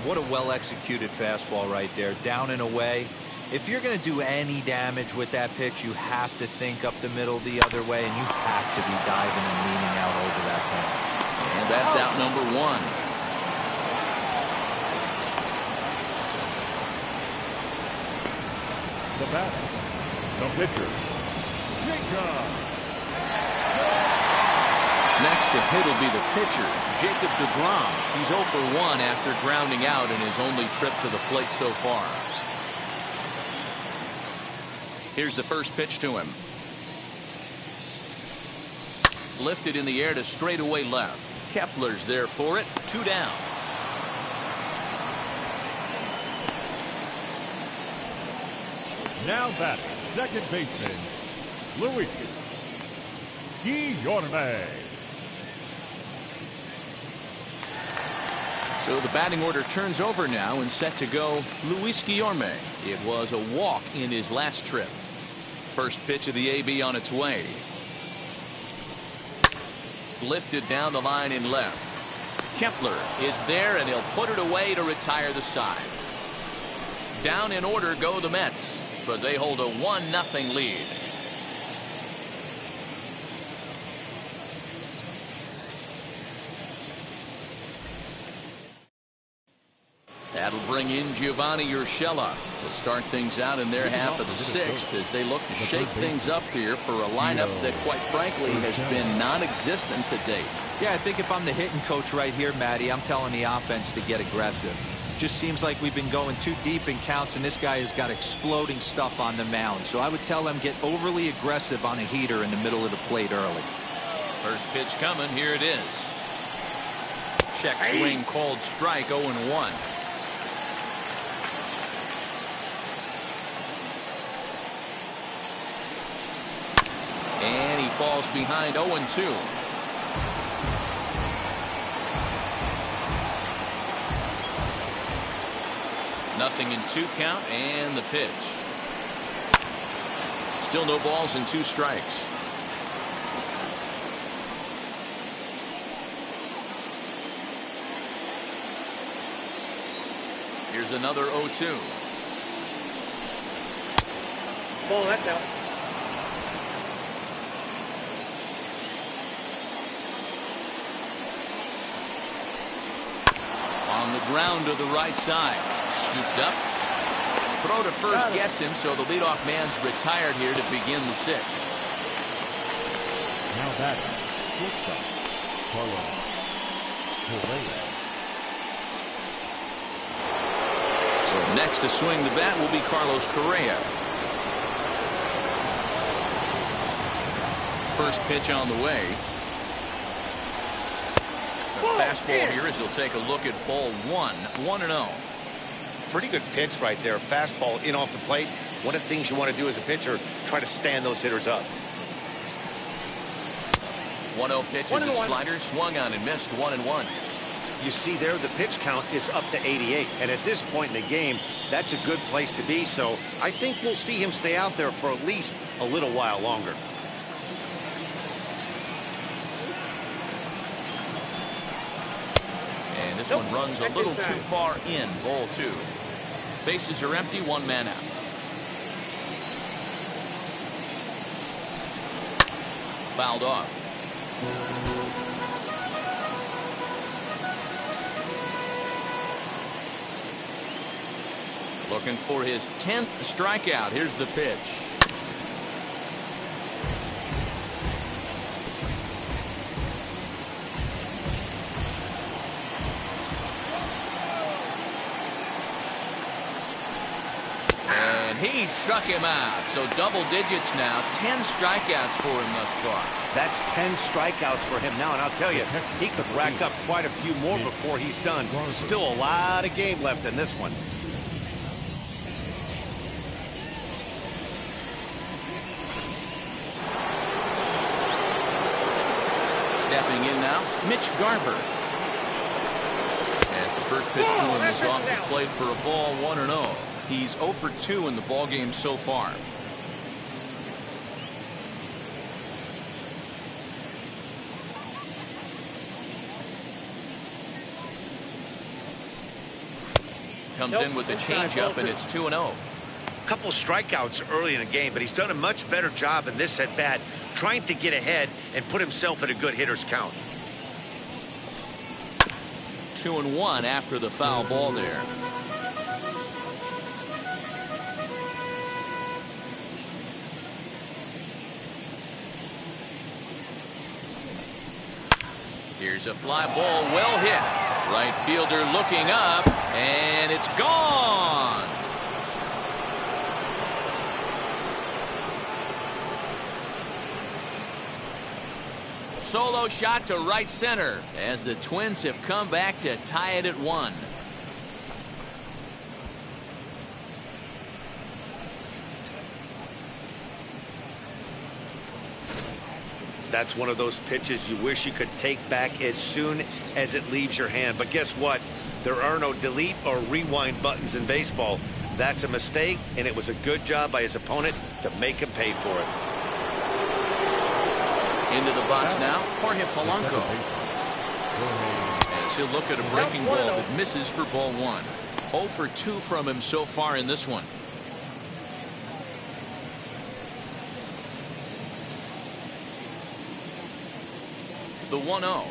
What a well-executed fastball right there. Down and away. If you're going to do any damage with that pitch, you have to think up the middle the other way, and you have to be diving and leaning out over that thing. And that's out number 1. the bat, the pitcher, Jacob. Next to hit will be the pitcher, Jacob deGrom. He's 0 for 1 after grounding out in his only trip to the plate so far. Here's the first pitch to him. Lifted in the air to straightaway left. Kepler's there for it. 2 down. Now batting, second baseman, Luis Guillorme. So the batting order turns over now and set to go Luis Guillorme. It was a walk in his last trip. First pitch of the AB on its way. Lifted down the line in left. Kepler is there and he'll put it away to retire the side. Down in order go the Mets, but they hold a 1-0 lead. That'll bring in Giovanni Urshela to start things out in their half of the 6th as they look to shake things up here for a lineup that, quite frankly, has been non-existent to date. Yeah, I think if I'm the hitting coach right here, Matty, I'm telling the offense to get aggressive. Just seems like we've been going too deep in counts, and this guy has got exploding stuff on the mound. So I would tell them get overly aggressive on a heater in the middle of the plate early. First pitch coming. Here it is. Check swing, called strike, 0-1. And he falls behind 0-2. Nothing in 2 count, and the pitch. Still no balls and 2 strikes. Here's another 0-2. Ball, that's out. On the ground to the right side. Scooped up. Throw to first gets him, so the leadoff man's retired here to begin the 6th. Now batting, shortstop, Carlos Correa. So next to swing the bat will be Carlos Correa. First pitch on the way. The fastball here as he'll take a look at ball 1. 1-0. Pretty good pitch right there. Fastball in off the plate. One of the things you want to do as a pitcher, try to stand those hitters up. 1-0 pitch is a slider, swung on and missed. 1-1. You see there, the pitch count is up to 88. And at this point in the game, that's a good place to be. So I think we'll see him stay out there for at least a little while longer. And this one runs a little too far in. Ball 2. Bases are empty. 1 man out. Fouled off. Looking for his 10th strikeout. Here's the pitch. And he struck him out. So double digits now. 10 strikeouts for him thus far. That's 10 strikeouts for him now. And I'll tell you, he could rack up quite a few more before he's done. Still a lot of game left in this one. Stepping in now, Mitch Garver. As the first pitch to him is off the plate for a ball. 1-0. He's 0 for 2 in the ballgame so far. Comes in with the changeup, and it's 2-0. Couple of strikeouts early in the game, but he's done a much better job in this at bat, trying to get ahead and put himself at a good hitter's count. 2-1 after the foul ball there. Here's a fly ball, well hit. Right fielder looking up, and it's gone. Solo shot to right center as the Twins have come back to tie it at 1. That's one of those pitches you wish you could take back as soon as it leaves your hand. But guess what? There are no delete or rewind buttons in baseball. That's a mistake, and it was a good job by his opponent to make him pay for it. Into the box now, Jorge Polanco. As he'll look at a breaking ball that misses for ball 1. 0 for 2 from him so far in this one. The 1-0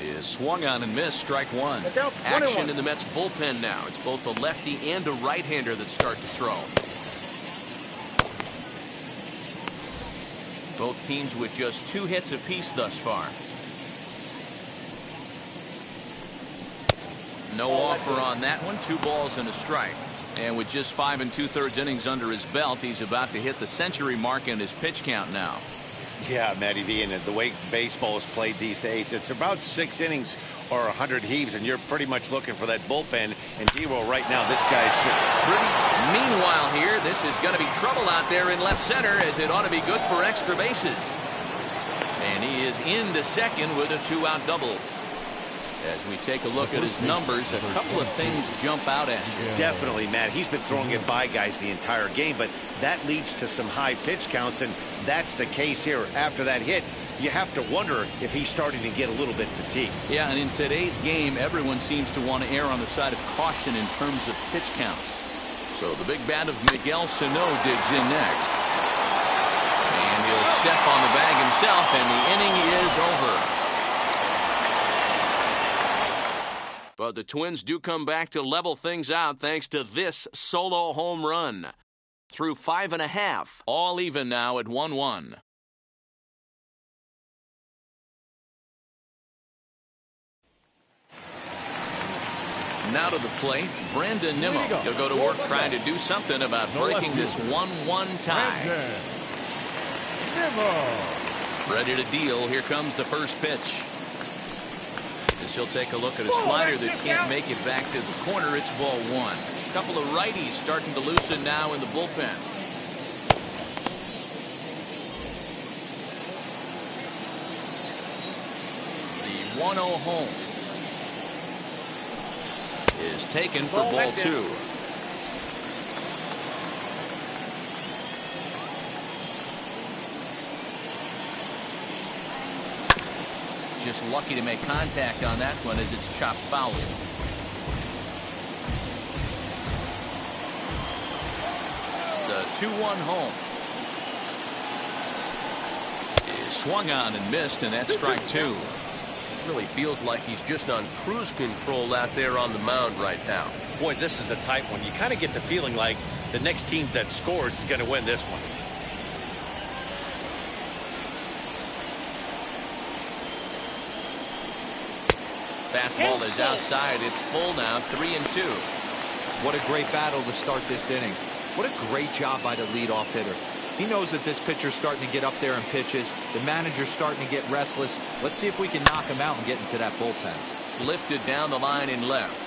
is swung on and missed. Strike 1. Action in the Mets bullpen now. It's both a lefty and a right-hander that start to throw. Both teams with just 2 hits apiece thus far. No offer on that one. 2 balls and a strike. And with just 5 2/3 innings under his belt, he's about to hit the century mark in his pitch count now. Yeah, Matty V, and the way baseball is played these days, it's about 6 innings or 100 heaves, and you're pretty much looking for that bullpen. And D-Roll right now, this guy's pretty. Meanwhile here, this is going to be trouble out there in left center, as it ought to be good for extra bases. And he is into second with a 2-out double. As we take a look at his numbers, a couple of things jump out at you. Definitely, Matt. He's been throwing it by guys the entire game, but that leads to some high pitch counts, and that's the case here. After that hit, you have to wonder if he's starting to get a little bit fatigued. Yeah, and in today's game, everyone seems to want to err on the side of caution in terms of pitch counts. So the big bat of Miguel Sano digs in next. And he'll step on the bag himself, and the inning is over. But the Twins do come back to level things out thanks to this solo home run. Through 5 1/2, all even now at 1-1. Now to the plate, Brandon Nimmo. He'll go to work trying to do something about breaking this 1-1 tie. Ready to deal. Here comes the first pitch. As he'll take a look at a slider that can't make it back to the corner. It's ball 1. A couple of righties starting to loosen now in the bullpen. The 1-0 home is taken for ball 2. Just lucky to make contact on that one as it's chopped foul. The 2-1 home is swung on and missed, and that's strike 2. Really feels like he's just on cruise control out there on the mound right now. Boy, this is a tight one. You kind of get the feeling like the next team that scores is going to win this one. Fastball is outside. It's full now, 3-2. What a great battle to start this inning. What a great job by the leadoff hitter. He knows that this pitcher's starting to get up there in pitches. The manager's starting to get restless. Let's see if we can knock him out and get into that bullpen. Lifted down the line in left.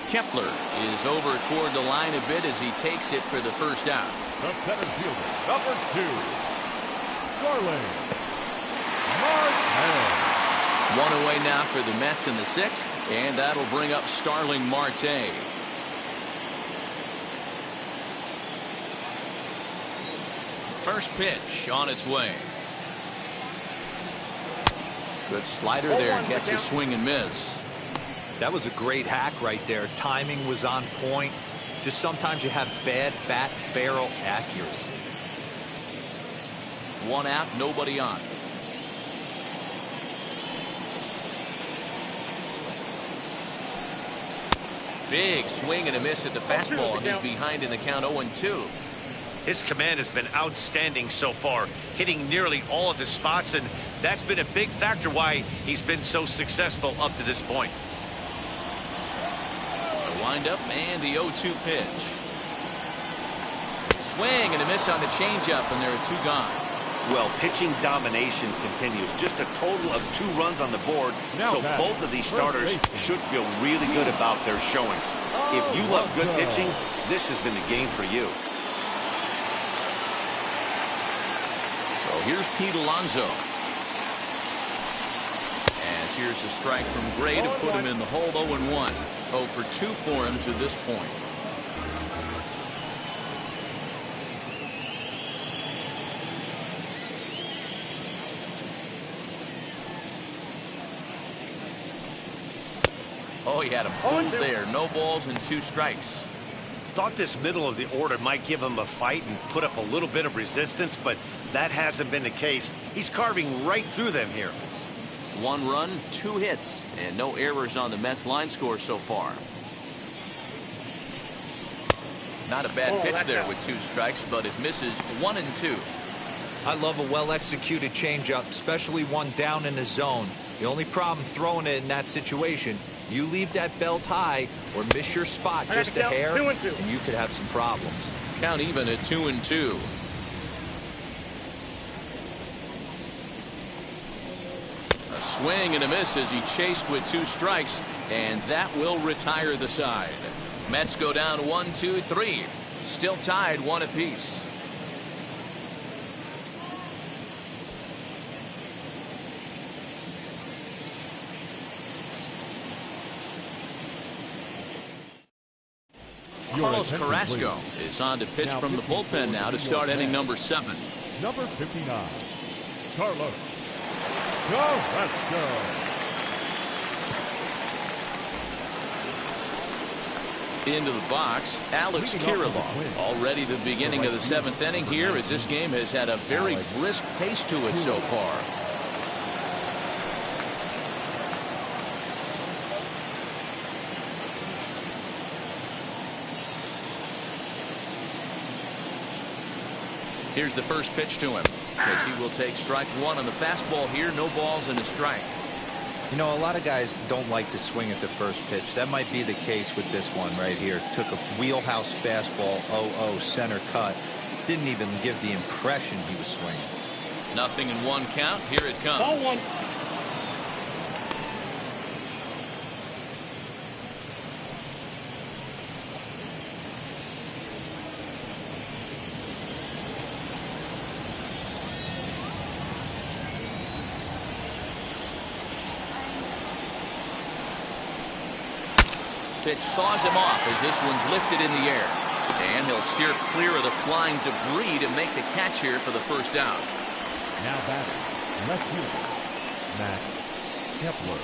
Kepler is over toward the line a bit as he takes it for the first out. The center fielder, number 2, Starling Marte. 1 away now for the Mets in the 6th, and that'll bring up Starling Marte. First pitch on its way. Good slider there, gets a swing and miss. That was a great hack right there. Timing was on point. Just sometimes you have bad bat barrel accuracy. 1 out, nobody on. Big swing and a miss at the fastball, and he's behind in the count 0-2. His command has been outstanding so far, hitting nearly all of his spots, and that's been a big factor why he's been so successful up to this point. The windup and the 0-2 pitch. Swing and a miss on the changeup, and there are 2 gone. Well, pitching domination continues. Just a total of 2 runs on the board, so both of these starters should feel really good about their showings. If you love good pitching, this has been the game for you. So here's Pete Alonso. As here's a strike from Gray to put him in the hole. 0-1. 0 for 2 for him to this point. Oh, he had him fooled there. No balls and 2 strikes. Thought this middle of the order might give him a fight and put up a little bit of resistance, but that hasn't been the case. He's carving right through them here. 1 run, 2 hits, and no errors on the Mets line score so far. Not a bad pitch there with 2 strikes, but it misses 1 and 2. I love a well-executed changeup, especially one down in the zone. The only problem throwing it in that situation, you leave that belt high or miss your spot just a hair, and you could have some problems. Count even at 2-2. A swing and a miss as he chased with 2 strikes, and that will retire the side. Mets go down 1-2-3. Still tied 1 apiece. Carlos Carrasco is on to pitch from the bullpen now to start inning number 7. Number 59, Carlos Carrasco. Into the box, Alex Kirilloff. Already the beginning of the 7th inning here, as this game has had a very brisk pace to it so far. Here's the first pitch to him, as he will take strike 1 on the fastball here. No balls and a strike. You know, a lot of guys don't like to swing at the first pitch. That might be the case with this one right here. Took a wheelhouse fastball, 0-0 center cut. Didn't even give the impression he was swinging. 0-1 count. Here it comes. Ball 1. Pitch saws him off as this one's lifted in the air. And he'll steer clear of the flying debris to make the catch here for the first down. Now batting, left fielder, Max Kepler.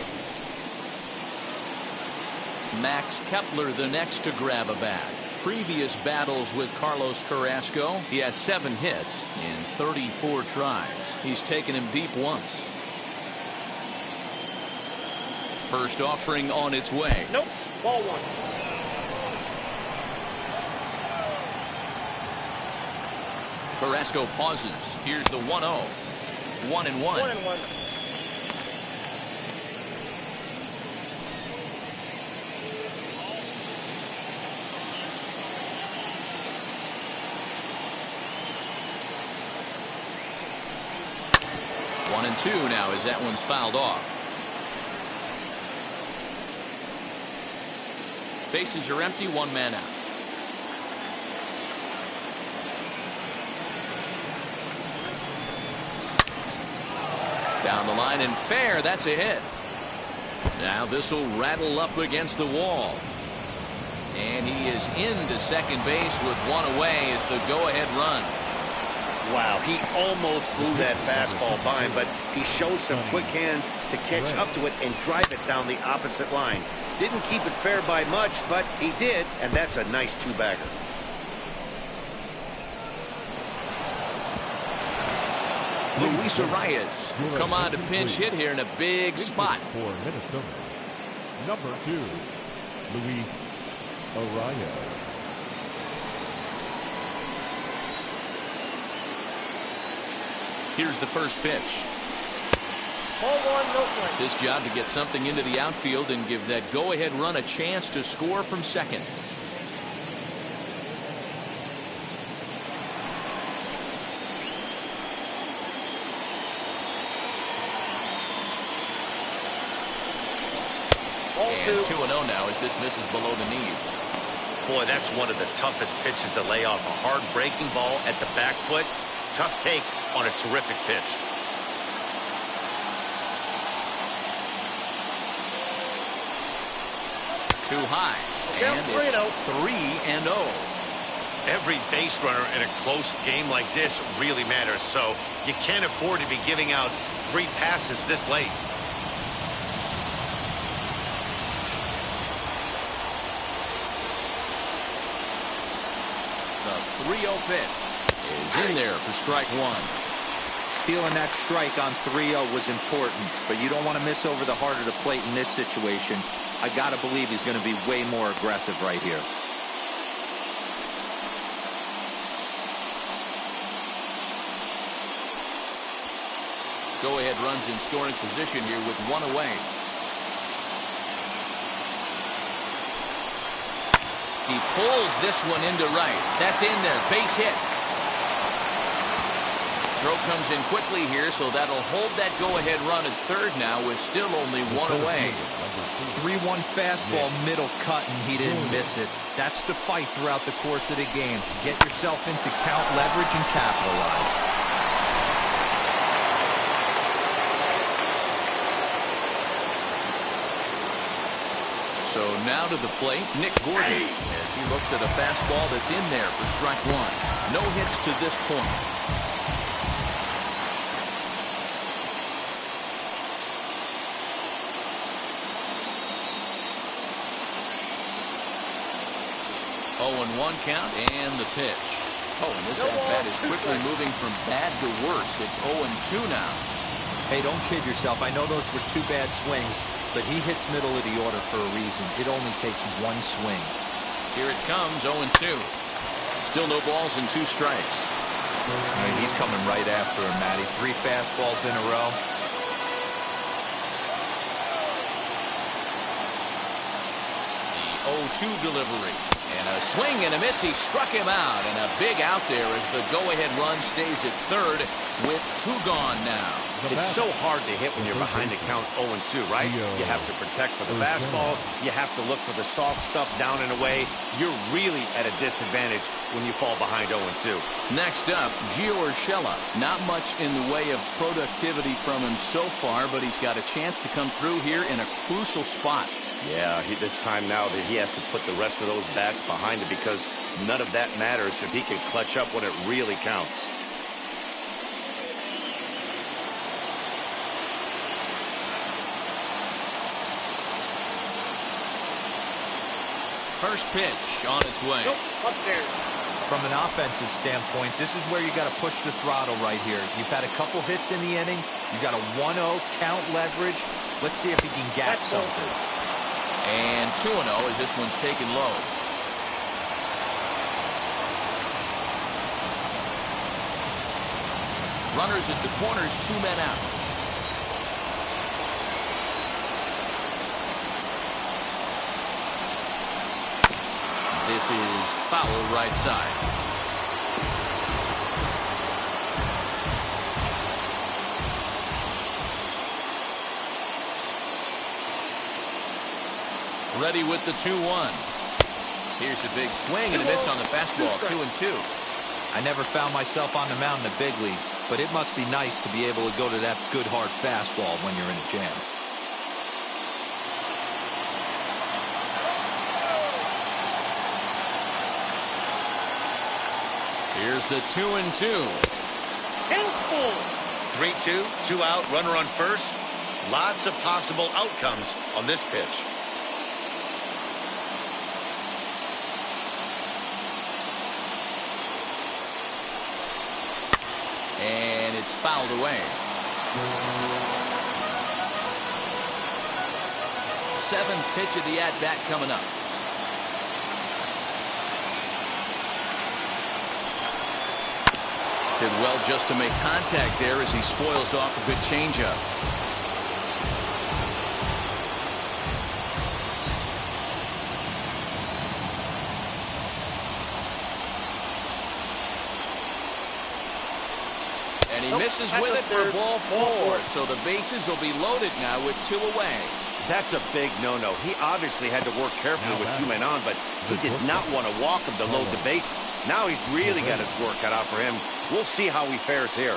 Max Kepler the next to grab a bat. Previous battles with Carlos Carrasco, he has 7 hits in 34 tries. He's taken him deep once. First offering on its way. Nope. Ball 1. Carrasco pauses. Here's the 1-0. 1-1. 1-1. One and 2 now as that one's fouled off. Bases are empty, 1 man out. Down the line and fair. That's a hit. Now this will rattle up against the wall. And he is into second base with 1 away as the go-ahead run. Wow, he almost blew that fastball by him, but he shows some quick hands to catch up to it and drive it down the opposite line. Didn't keep it fair by much, but he did, and that's a nice 2-bagger. Luis Arias will come on to pinch hit here in a big spot. For Minnesota, number 2, Luis Arias. Here's the first pitch. Ball one, no swing. It's his job to get something into the outfield and give that go-ahead run a chance to score from second. And 2-0 now as this misses below the knees. Boy, that's one of the toughest pitches to lay off. A hard breaking ball at the back foot. Tough take on a terrific pitch. Too high. And it's 3-0. Every base runner in a close game like this really matters, so you can't afford to be giving out free passes this late. The 3-0 pitch is in there for strike one. Stealing that strike on 3-0 was important, but you don't want to miss over the heart of the plate in this situation. I got to believe he's going to be way more aggressive right here. Go-ahead runs in scoring position here with one away. He pulls this one into right. That's in there. Base hit. Throw comes in quickly here, so that'll hold that go-ahead run at third now with still only one away. 3-1 fastball, middle cut, and he didn't miss it. That's the fight throughout the course of the game, to get yourself into count leverage and capitalize. So now to the plate, Nick Gordon, as he looks at a fastball that's in there for strike one. No hits to this point. Oh, and 1 count, and the pitch. Oh, and this at-bat is quickly moving from bad to worse. It's 0-2 now. Hey, don't kid yourself. I know those were 2 bad swings, but he hits middle of the order for a reason. It only takes 1 swing. Here it comes, 0-2. Still no balls and 2 strikes. He's coming right after him, Matty. 3 fastballs in a row. The 0-2 delivery. And a swing and a miss. He struck him out. And a big out there as the go-ahead run stays at third with 2 gone now. It's so hard to hit when you're behind the count 0-2, right? You have to protect for the fastball. You have to look for the soft stuff down and away. You're really at a disadvantage when you fall behind 0-2. Next up, Gio Urshela. Not much in the way of productivity from him so far, but he's got a chance to come through here in a crucial spot. Yeah, it's time now that he has to put the rest of those bats behind it, because none of that matters if he can clutch up when it really counts. First pitch on its way. Upstairs. From an offensive standpoint, this is where you got to push the throttle right here. You've had a couple hits in the inning. You got a 1-0 count leverage. Let's see if he can gap something. And 2-0 as this one's taken low. Runners at the corners, 2 men out. This is foul right side. Ready with the 2-1. Here's a big swing and a miss on the fastball. 2-2. I never found myself on the mound in the big leagues, but it must be nice to be able to go to that good hard fastball when you're in a jam. Here's the 2-2. 3-2, 2 out, runner on first. Lots of possible outcomes on this pitch. And it's fouled away. 7th pitch of the at-bat coming up. Did well just to make contact there as he spoils off a good changeup. And he misses with it for ball 4. So the bases will be loaded now with 2 away. That's a big no-no. He obviously had to work carefully with 2 men on, but he did not want to walk him to load the bases. Now he's really got his work cut out for him. We'll see how he fares here.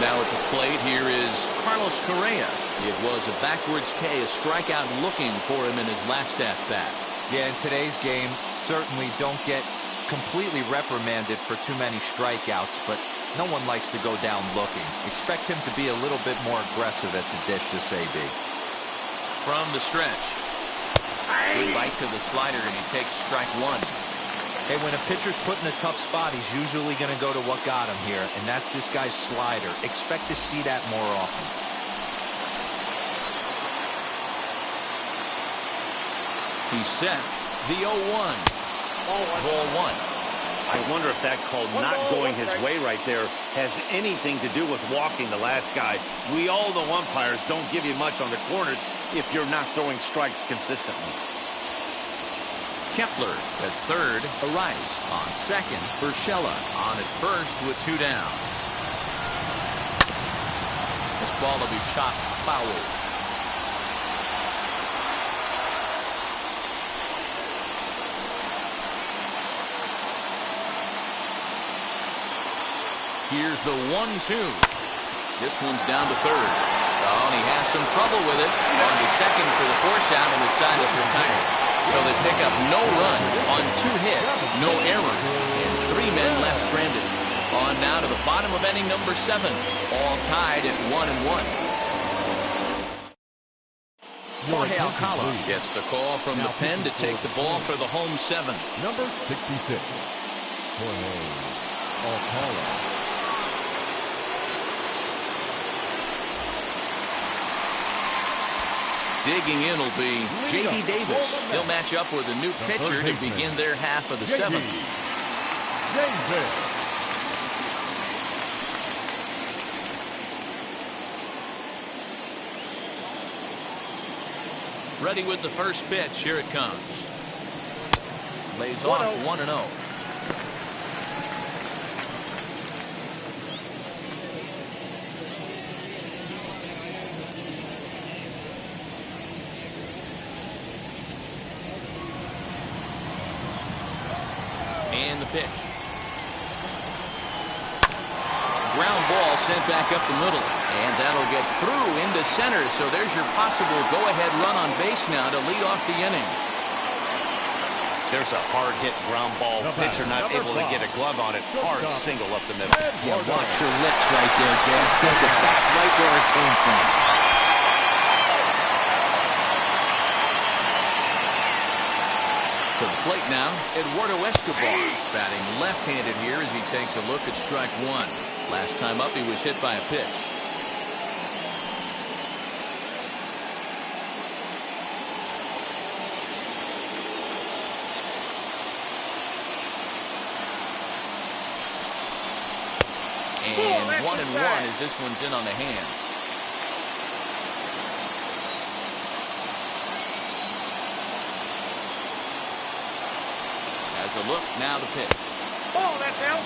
Now at the plate here is Carlos Correa. It was a backwards K, a strikeout looking for him in his last at-bat. Yeah, in today's game, certainly don't get completely reprimanded for too many strikeouts, but no one likes to go down looking. Expect him to be a little bit more aggressive at the dish this AB. From the stretch. Good bite to the slider, and he takes strike 1. Hey, when a pitcher's put in a tough spot, he's usually going to go to what got him here, and that's this guy's slider. Expect to see that more often. He's set. The 0-1. Ball 1. I wonder if that call not going his way right there has anything to do with walking the last guy. We all know umpires don't give you much on the corners if you're not throwing strikes consistently. Kepler at third. Arise on second. Urshela on at first with 2 down. This ball will be chopped foul. Here's the 1-2. This one's down to third. Oh, and he has some trouble with it. On to second for the force out, and the side is retired. So they pick up no runs on 2 hits, no errors, and 3 men left stranded. On now to the bottom of inning number 7. All tied at 1-1. Jorge Alcala gets the call from the pen to take the ball for the home 7th. Number 66, Jorge Alcala. Digging in will be J.D. Davis. He'll match up with a new pitcher to begin their half of the 7th. Ready with the first pitch. Here it comes. Lays off 1-0. And the pitch. Ground ball sent back up the middle. And that'll get through into center. So there's your possible go-ahead run on base now to lead off the inning. There's a hard-hit ground ball. Pitcher not able to get a glove on it. Hard single up the middle. Yeah, watch your lips right there, Dan. Send it back right where it came from. To the plate now, Eduardo Escobar, batting left-handed here as he takes a look at strike 1. Last time up, he was hit by a pitch. And 1-1 as this one's in on the hands. As a look, now the pitch. Ball, that's out.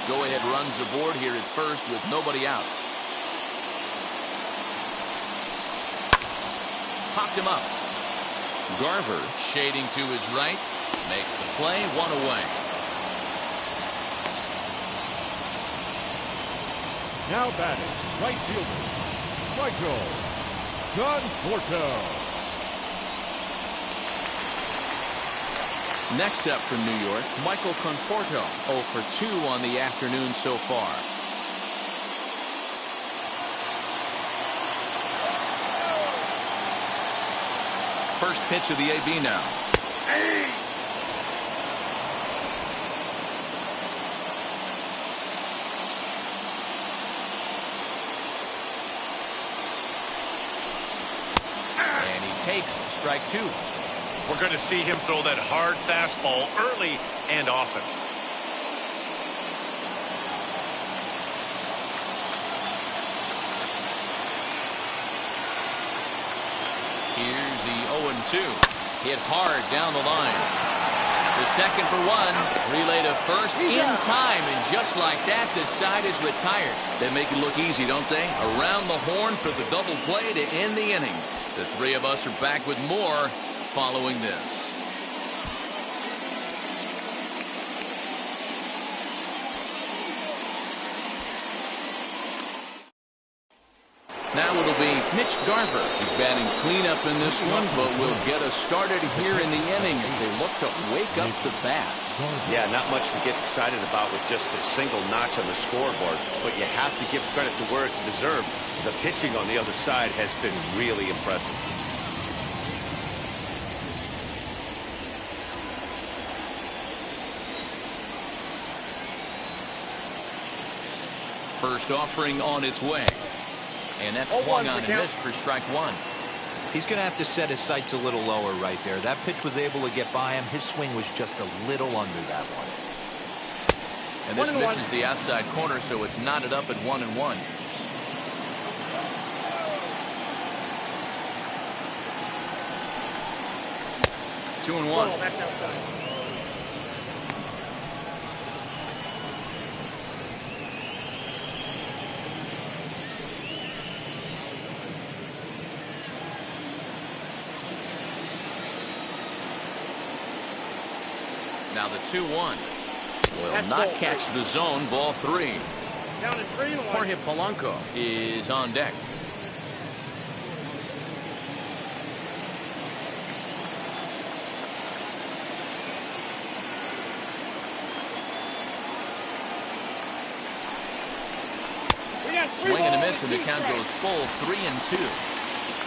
Go-ahead runs aboard here at first with nobody out. Popped him up. Garver shading to his right. Makes the play, 1 away. Now batting, right fielder, Michael Conforto. Next up from New York, Michael Conforto, 0 for 2 on the afternoon so far. First pitch of the AB now. And he takes strike 2. We're going to see him throw that hard fastball early and often. Here's the 0-2. Hit hard down the line. The second for one. Relay to first in time. And just like that, the side is retired. They make it look easy, don't they? Around the horn for the double play to end the inning. The three of us are back with more following this. Now it'll be Mitch Garver. He's batting cleanup in this one, but will get us started here in the inning as they look to wake up the bats. Yeah, not much to get excited about with just a single notch on the scoreboard, but you have to give credit to where it's deserved. The pitching on the other side has been really impressive. First offering on its way. And that's swung on and missed for strike one. He's going to have to set his sights a little lower right there. That pitch was able to get by him. His swing was just a little under that one. And this misses the outside corner, so it's knotted up at 1-1. Two and one. Now the 2-1 will not catch the zone. Ball three. Down to 3-1. Jorge Polanco is on deck. Swing and a miss, and the count goes full 3-2.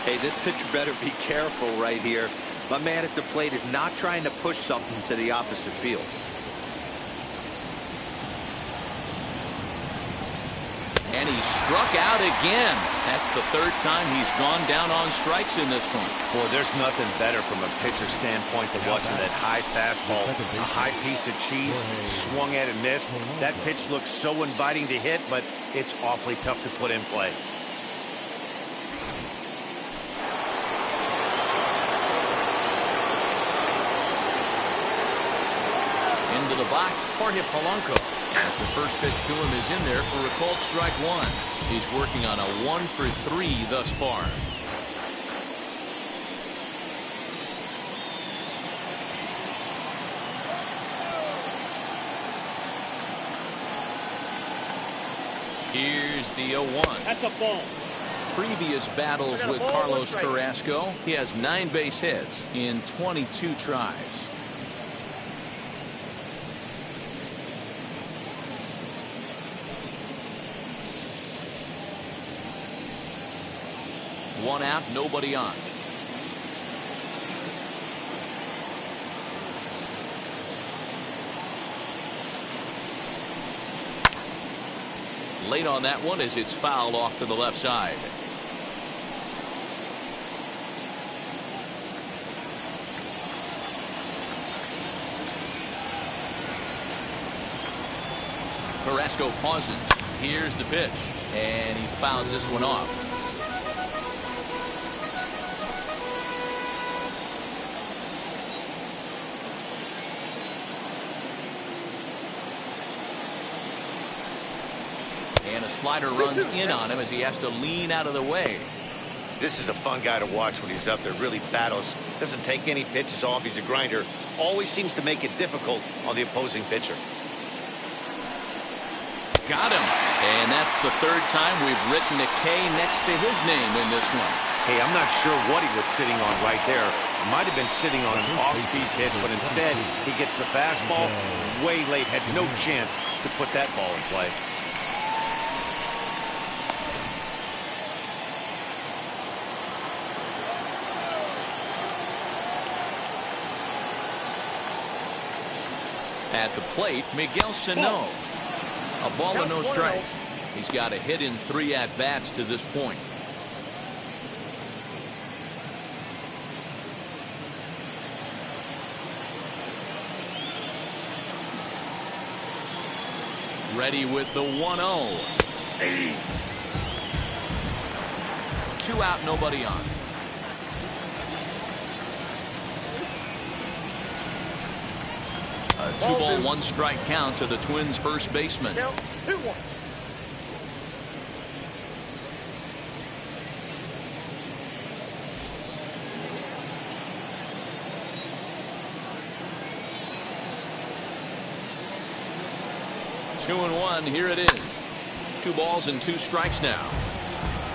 Hey, this pitcher better be careful right here. My man at the plate is not trying to push something to the opposite field. And he struck out again. That's the third time he's gone down on strikes in this one. Boy, there's nothing better from a pitcher's standpoint than watching that high fastball, a high piece of cheese, swung at and missed. That pitch looks so inviting to hit, but it's awfully tough to put in play. Into the box, Jorge Polanco. As the first pitch to him is in there for a called strike one. He's working on a 1-for-3 thus far. Here's the 0-1. That's a ball. Previous battles with Carlos Carrasco, he has 9 base hits in 22 tries. One out, nobody on. Late on that one as it's fouled off to the left side. Carrasco pauses. Here's the pitch. And he fouls this one off. And a slider runs in on him as he has to lean out of the way. This is a fun guy to watch when he's up there. Really battles. Doesn't take any pitches off. He's a grinder. Always seems to make it difficult on the opposing pitcher. Got him. And that's the third time we've written a K next to his name in this one. Hey, I'm not sure what he was sitting on right there. Might have been sitting on an off-speed pitch, but instead he gets the fastball way late. Had no chance to put that ball in play. At the plate, Miguel Sano. A ball and no strikes. He's got a hit in 3 at-bats to this point. Ready with the 1-0. 2 out, nobody on. A 2-ball, 1-strike count to the Twins' first baseman. Count 2-1. Two and 1. Here it is. 2 balls and 2 strikes now.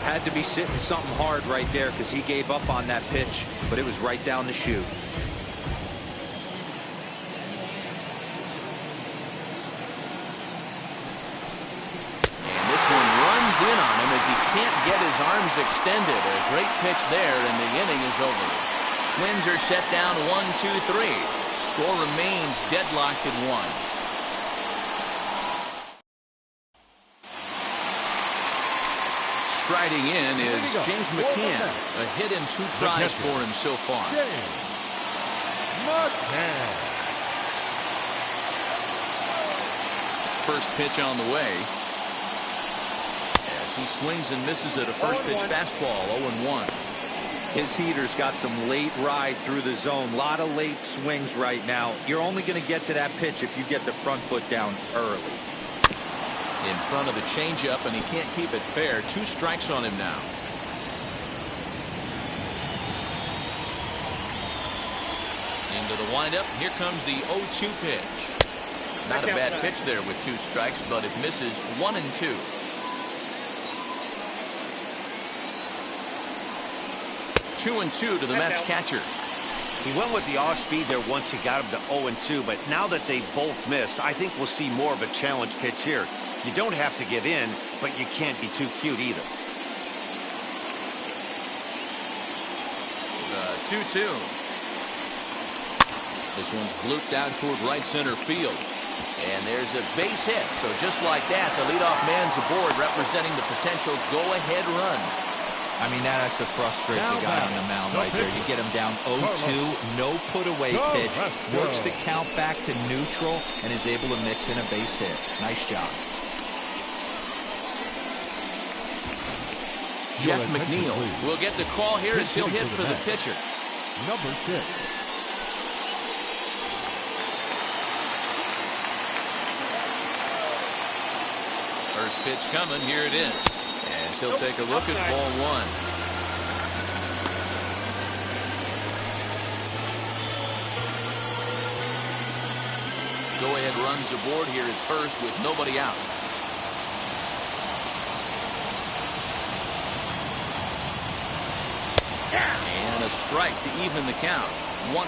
Had to be sitting something hard right there because he gave up on that pitch, but it was right down the chute. And this one runs in on him as he can't get his arms extended. A great pitch there, and the inning is over. Twins are set down 1-2-3. Score remains deadlocked at 1. Striding in is James McCann. A hit in 2 tries for him so far. James McCann. First pitch on the way. As he swings and misses at a first pitch fastball, 0-1. His heater's got some late ride through the zone. A lot of late swings right now. You're only going to get to that pitch if you get the front foot down early. In front of the changeup, and he can't keep it fair. 2 strikes on him now. Into the windup. Here comes the 0-2 pitch. Not a bad pitch there with 2 strikes, but it misses 1-2. Two and 2 to the Mets catcher. He went with the off speed there once he got him to 0-2, but now that they both missed, I think we'll see more of a challenge pitch here. You don't have to give in, but you can't be too cute either. The 2-2. This one's blooped out toward right center field. And there's a base hit. So just like that, the leadoff man's aboard, representing the potential go-ahead run. I mean, that has to frustrate the guy on the mound right there. You get him down 0-2, no put-away pitch, works the count back to neutral, and is able to mix in a base hit. Nice job. Jeff McNeil will get the call here as he'll hit for the pitcher. Number 6. First pitch coming. Here it is. And he'll take a look at ball 1. Go-ahead runs aboard here at first with nobody out. And a strike to even the count. 1-1.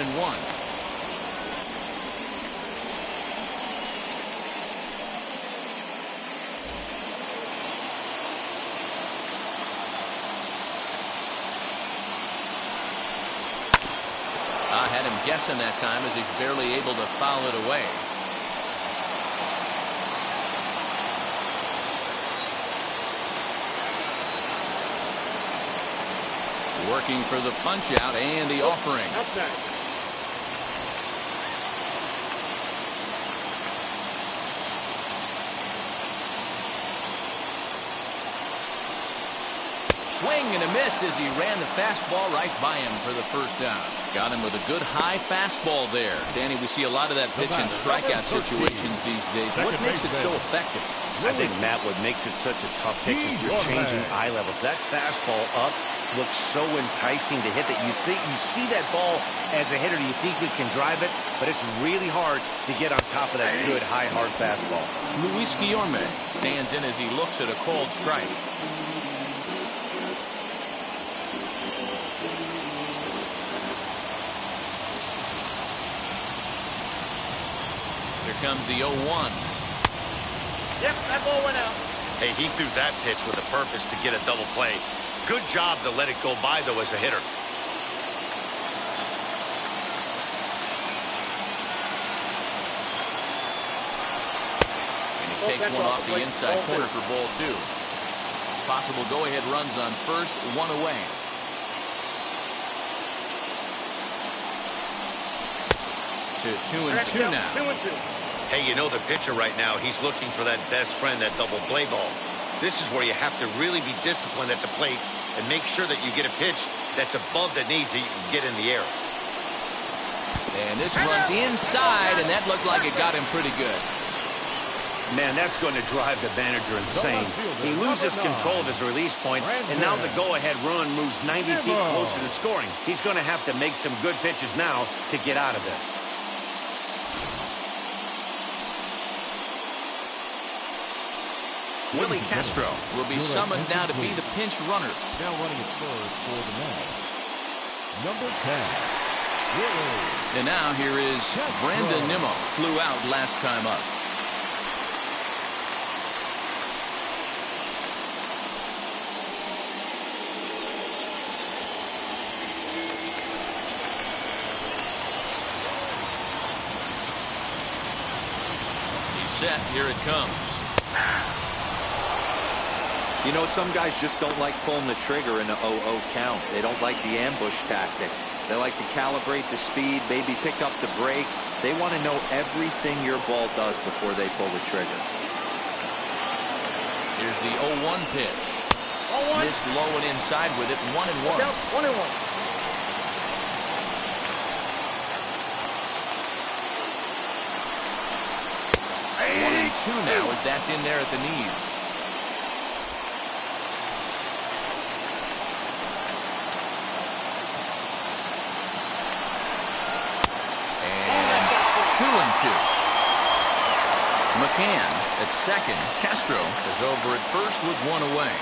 I had him guessing that time as he's barely able to foul it away. Working for the punch out and the offering. Swing and a miss as he ran the fastball right by him for the first down. Got him with a good high fastball there. Danny, we see a lot of that pitch in strikeout situations these days. What makes it so effective? I think, Matt, what makes it such a tough pitch is you're changing eye levels. That fastball up looks so enticing to hit that you see that ball as a hitter, you think you can drive it, but it's really hard to get on top of that good high hard fastball. Luis Guillorme stands in as he looks at a called strike. Here comes the 0-1. Yep, that ball went out. Hey, he threw that pitch with a purpose to get a double play. Good job to let it go by, though, as a hitter. And he takes one off the inside corner for ball 2. Possible go-ahead runs on first, 1 away. To 2-2 now. 2-2. Hey, you know the pitcher right now, he's looking for that best friend, that double play ball. This is where you have to really be disciplined at the plate and make sure that you get a pitch that's above the knees that you can get in the air. And this runs inside, and that looked like it got him pretty good. Man, that's going to drive the manager insane. He loses control of his release point, and now the go-ahead run moves 90 feet closer to scoring. He's going to have to make some good pitches now to get out of this. Willie Castro will be summoned now to be the pinch runner. Now running at third for the Mets, number 10, Willie. And now here is Brandon Nimmo. Flew out last time up. He's set. Here it comes. You know, some guys just don't like pulling the trigger in an 0-0 count. They don't like the ambush tactic. They like to calibrate the speed, maybe pick up the brake. They want to know everything your ball does before they pull the trigger. Here's the 0-1 pitch. 0-1. Missed low and inside with it. 1-1. 1-1. 1-2 now as that's in there at the knees. McCann at second. Castro is over at first with one away.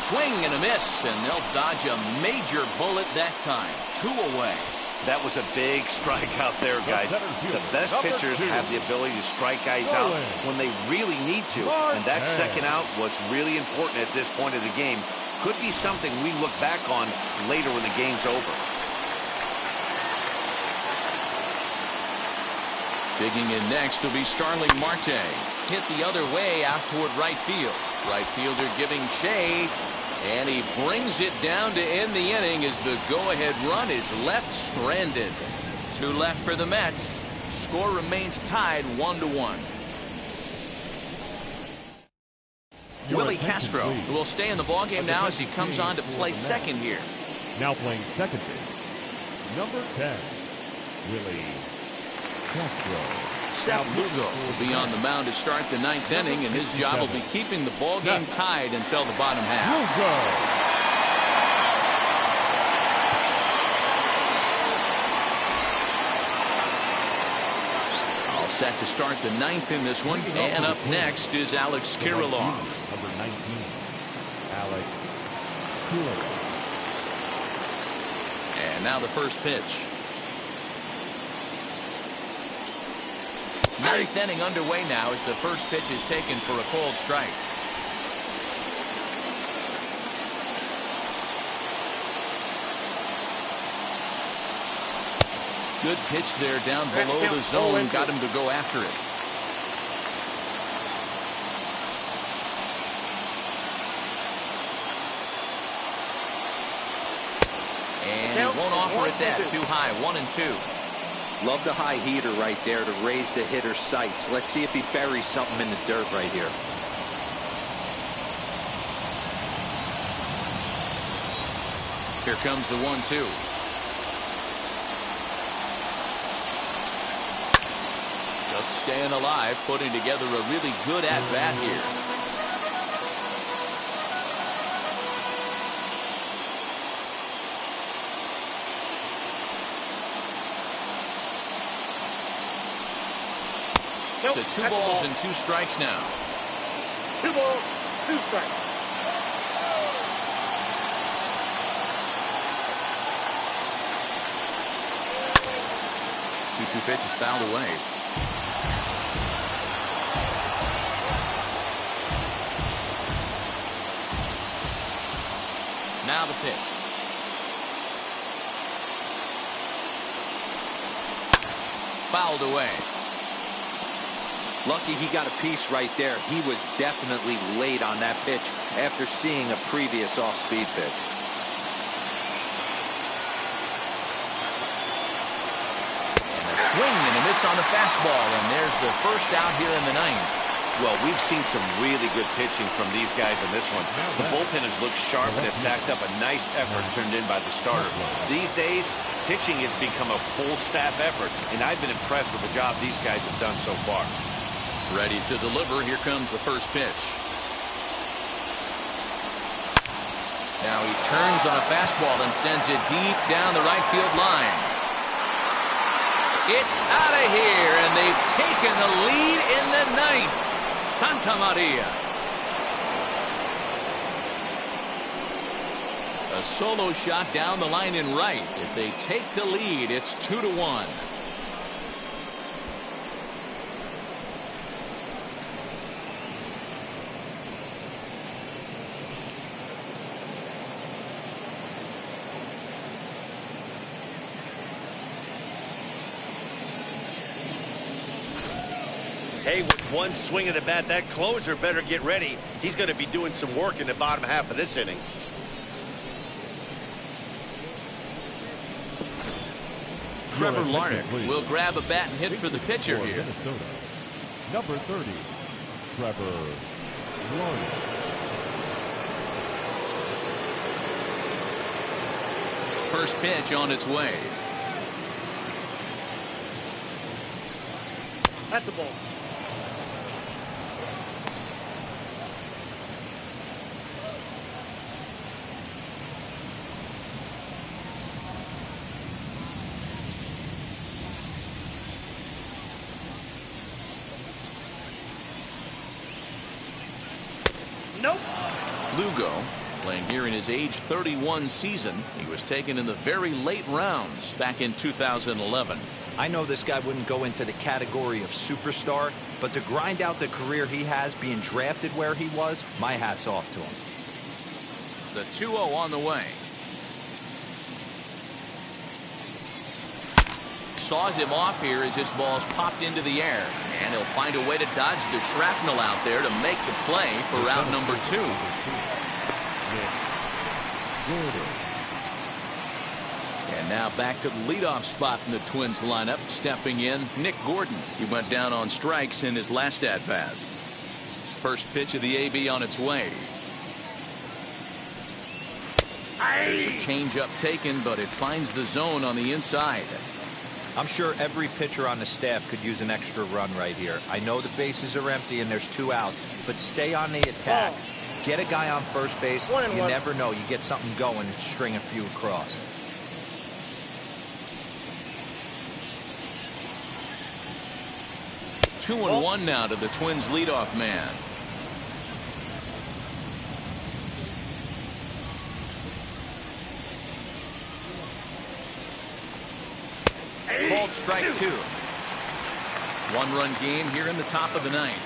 Swing and a miss, and they'll dodge a major bullet that time. 2 away. That was a big strikeout there, guys. The best pitchers have the ability to strike guys out when they really need to. And that second out was really important at this point of the game. Could be something we look back on later when the game's over. Digging in next will be Starling Marte. Hit the other way out toward right field. Right fielder giving chase. And he brings it down to end the inning as the go-ahead run is left stranded. 2 left for the Mets. Score remains tied 1-1. Willie Castro will stay in the ballgame now as he comes on to play second here. Now playing second base, number 10, Willie Castro. Seth Lugo will be on the mound to start the 9th inning, and his job will be keeping the ballgame tied until the bottom half. All set to start the 9th in this one, and up next is Alex Kirilloff. Number 19, Alex Kirilloff. And now the first pitch. 9th inning underway now as the first pitch is taken for a called strike. Good pitch there down below the zone. Got him to go after it. And he won't offer it that. Too high. 1-2. Love the high heater right there to raise the hitter's sights. Let's see if he buries something in the dirt right here. Here comes the 1-2. Just staying alive, putting together a really good at-bat here. To 2 balls and 2 strikes now. 2 balls, 2 strikes. Two pitches fouled away. Now the pitch. Fouled away. Lucky he got a piece right there. He was definitely late on that pitch after seeing a previous off-speed pitch. miss on the fastball, and there's the first out here in the ninth. Well, we've seen some really good pitching from these guys in this one. The bullpen has looked sharp and have backed up a nice effort turned in by the starter. These days, pitching has become a full staff effort, and I've been impressed with the job these guys have done so far. Ready to deliver. Here comes the first pitch. Now he turns on a fastball and sends it deep down the right field line. It's out of here, and they've taken the lead in the ninth. Santa Maria. A solo shot down the line in right. If they take the lead, it's 2-1. Hey, with one swing of the bat, that closer better get ready. He's going to be doing some work in the bottom half of this inning. Trevor Larnach will grab a bat and hit for the pitcher here. Minnesota. Number 30, Trevor Larnach. First pitch on its way. That's a ball. Nope. Lugo, playing here in his age 31 season. He was taken in the very late rounds back in 2011. I know this guy wouldn't go into the category of superstar, but to grind out the career he has being drafted where he was, my hat's off to him. The 2-0 on the way. Saws him off here as this ball's popped into the air. And he'll find a way to dodge the shrapnel out there to make the play for route number 2. And now back to the leadoff spot from the Twins lineup. Stepping in, Nick Gordon. He went down on strikes in his last at-bat. First pitch of the AB on its way. There's a changeup taken, but it finds the zone on the inside. I'm sure every pitcher on the staff could use an extra run right here. I know the bases are empty and there's 2 outs, but stay on the attack. Get a guy on first base. You never know. You get something going and string a few across. Two and one now to the Twins leadoff man. Called strike 2. 1-run game here in the top of the ninth.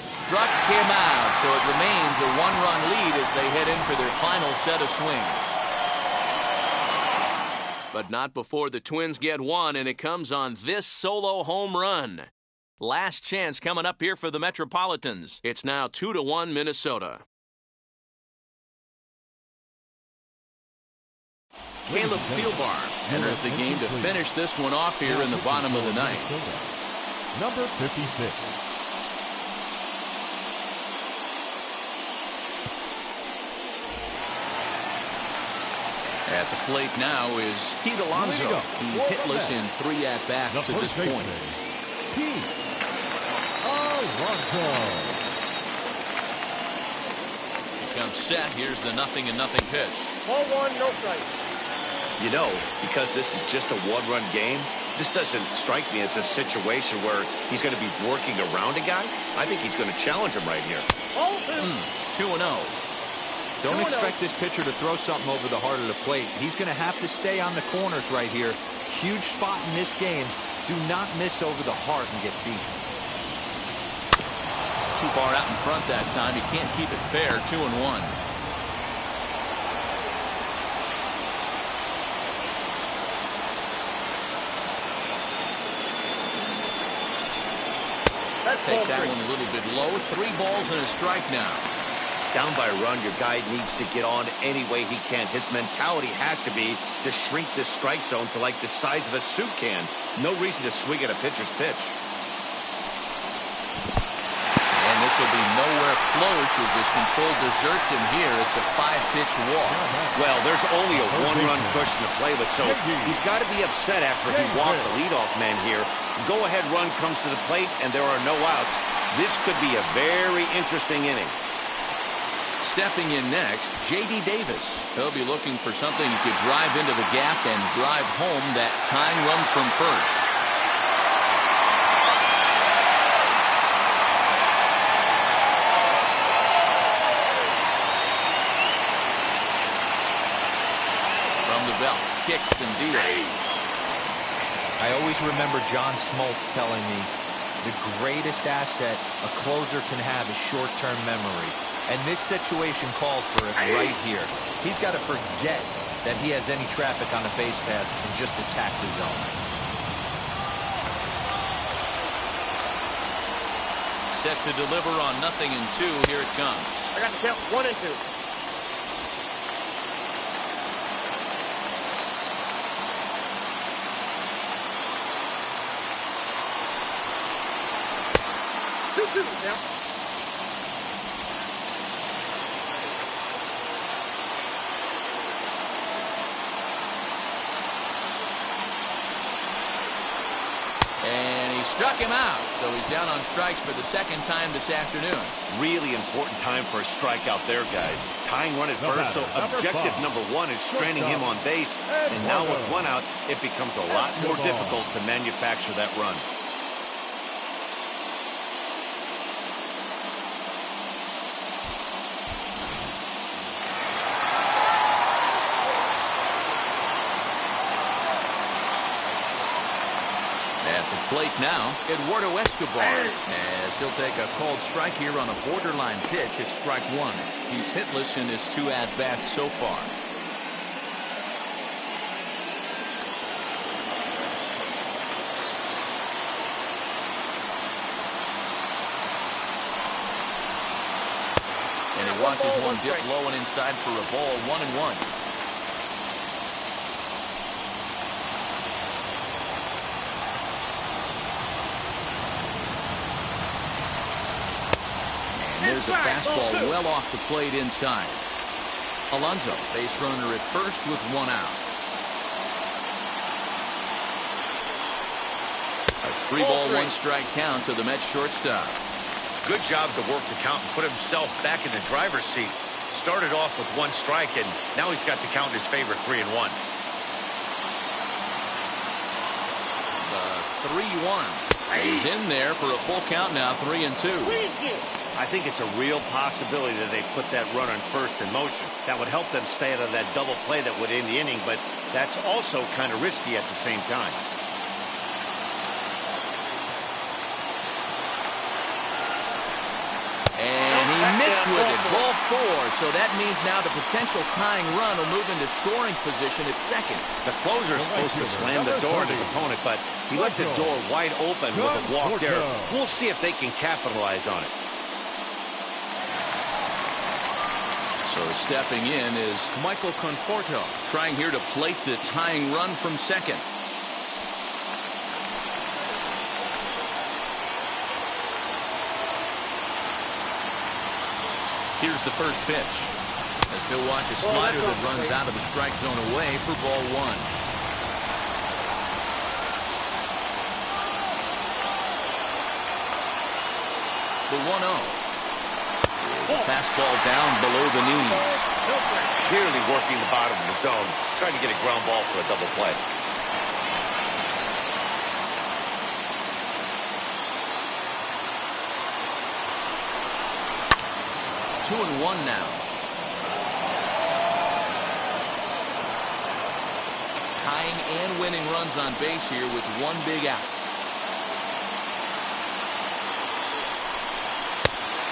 Struck him out, so it remains a 1-run lead as they head in for their final set of swings. But not before the Twins get one, and it comes on this solo home run. Last chance coming up here for the Metropolitans. It's now 2-1 Minnesota. Caleb Thielbar enters the game to finish this one off here in the bottom of the ninth. Number 56. At the plate now is Pete Alonso. He's hitless in 3 at-bats to this point. Pete Alonso. He comes set. Here's the 0-0 pitch. Ball 1, no strike. You know, because this is just a 1-run game, this doesn't strike me as a situation where he's going to be working around a guy. I think he's going to challenge him right here. 2-0. Don't expect this pitcher to throw something over the heart of the plate. He's going to have to stay on the corners right here. Huge spot in this game. Do not miss over the heart and get beat. Too far out in front that time. He can't keep it fair. 2-1. Takes that one a little bit low. 3 balls and a strike now. Down by a run, your guy needs to get on any way he can. His mentality has to be to shrink this strike zone to like the size of a soup can. No reason to swing at a pitcher's pitch. And this will be nowhere close as his control deserts him here. It's a 5-pitch walk. Well, there's only a one-run cushion to play with, so he's got to be upset after he walked the leadoff man here. Go-ahead run comes to the plate, and there are no outs. This could be a very interesting inning. Stepping in next, J.D. Davis. He'll be looking for something he could drive into the gap and drive home that tying run from first. From the belt, kicks and deals. I always remember John Smoltz telling me the greatest asset a closer can have is short-term memory. And this situation calls for it right here. He's got to forget that he has any traffic on the base pass and just attack the zone. Set to deliver on 0-2. Here it comes. I got to count 1 and 2. Now. And he struck him out, so he's down on strikes for the second time this afternoon. Really important time for a strikeout there, guys. Tying run at first, so objective number 1 is stranding him on base. And now with 1 out, it becomes a lot more difficult to manufacture that run. At the plate now, Eduardo Escobar, as he'll take a called strike here on a borderline pitch at strike 1. He's hitless in his 2 at-bats so far. And he watches one dip low and inside for a ball, 1-1. There's a fastball well off the plate inside. Alonso, base runner at first with 1 out. A 3-ball, 1-strike count to the Mets shortstop. Good job to work the count and put himself back in the driver's seat. Started off with 1 strike, and now he's got the count in his favor, 3-1. The 3-1 is in there for a full count now, 3-2. I think it's a real possibility that they put that runner on first in motion. That would help them stay out of that double play that would end the inning, but that's also kind of risky at the same time. And he missed with it, ball 4, so that means now the potential tying run will move into scoring position at second. The closer's supposed to slam the door at his opponent, but he left the door wide open with a walk there. We'll see if they can capitalize on it. So stepping in is Michael Conforto, trying here to plate the tying run from second. Here's the first pitch, as he'll watch a slider that runs out of the strike zone away for ball 1. The 1-0. A fastball down below the knees. Clearly working the bottom of the zone, trying to get a ground ball for a double play. Two and 1 now. Tying and winning runs on base here with 1 big out.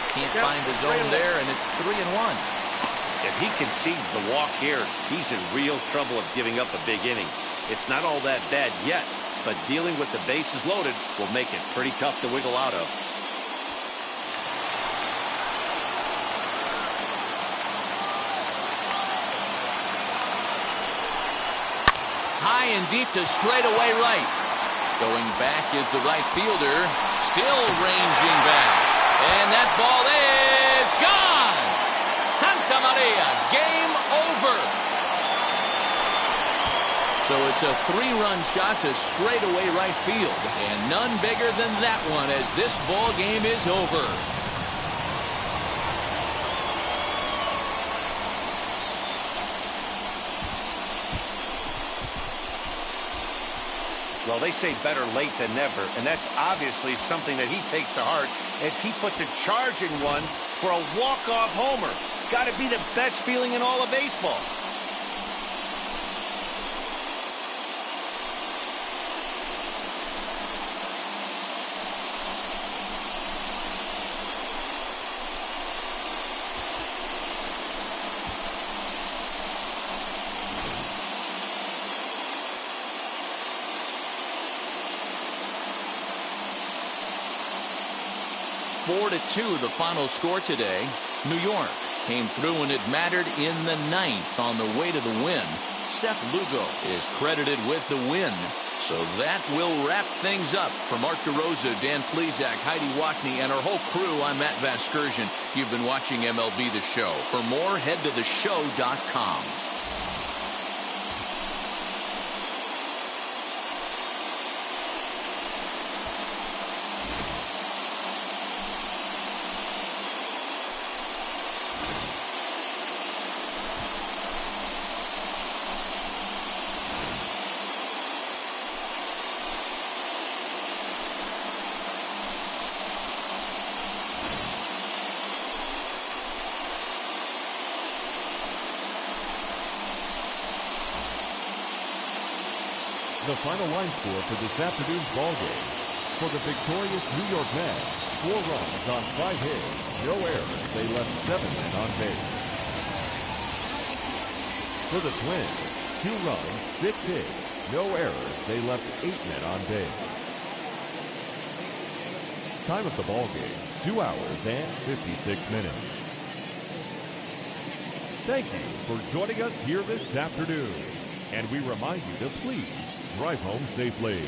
Can't find the zone there, and it's 3-1. If he concedes the walk here, he's in real trouble of giving up a big inning. It's not all that bad yet, but dealing with the bases loaded will make it pretty tough to wiggle out of. high and deep to straightaway right. Going back is the right fielder, still ranging back. And that ball is gone! Santa Maria, game over. So it's a 3-run shot to straightaway right field. And none bigger than that one as this ball game is over. Well, they say better late than never, and that's obviously something that he takes to heart as he puts a charging one for a walk-off homer. Got to be the best feeling in all of baseball. Four to 2 the final score today. New York came through when it mattered in the 9th on the way to the win. Seth Lugo is credited with the win. So that will wrap things up. For Mark DeRosa, Dan Plesac, Heidi Wackney, and our whole crew, I'm Matt Vasgersian. You've been watching MLB The Show. For more, head to theshow.com. The final line score for this afternoon's ball game. For the victorious New York Mets, 4 runs on 5 hits, no errors. They left 7 men on base. For the Twins, 2 runs, 6 hits, no errors. They left 8 men on base. Time of the ball game, 2 hours and 56 minutes. Thank you for joining us here this afternoon. And we remind you to please drive home safely.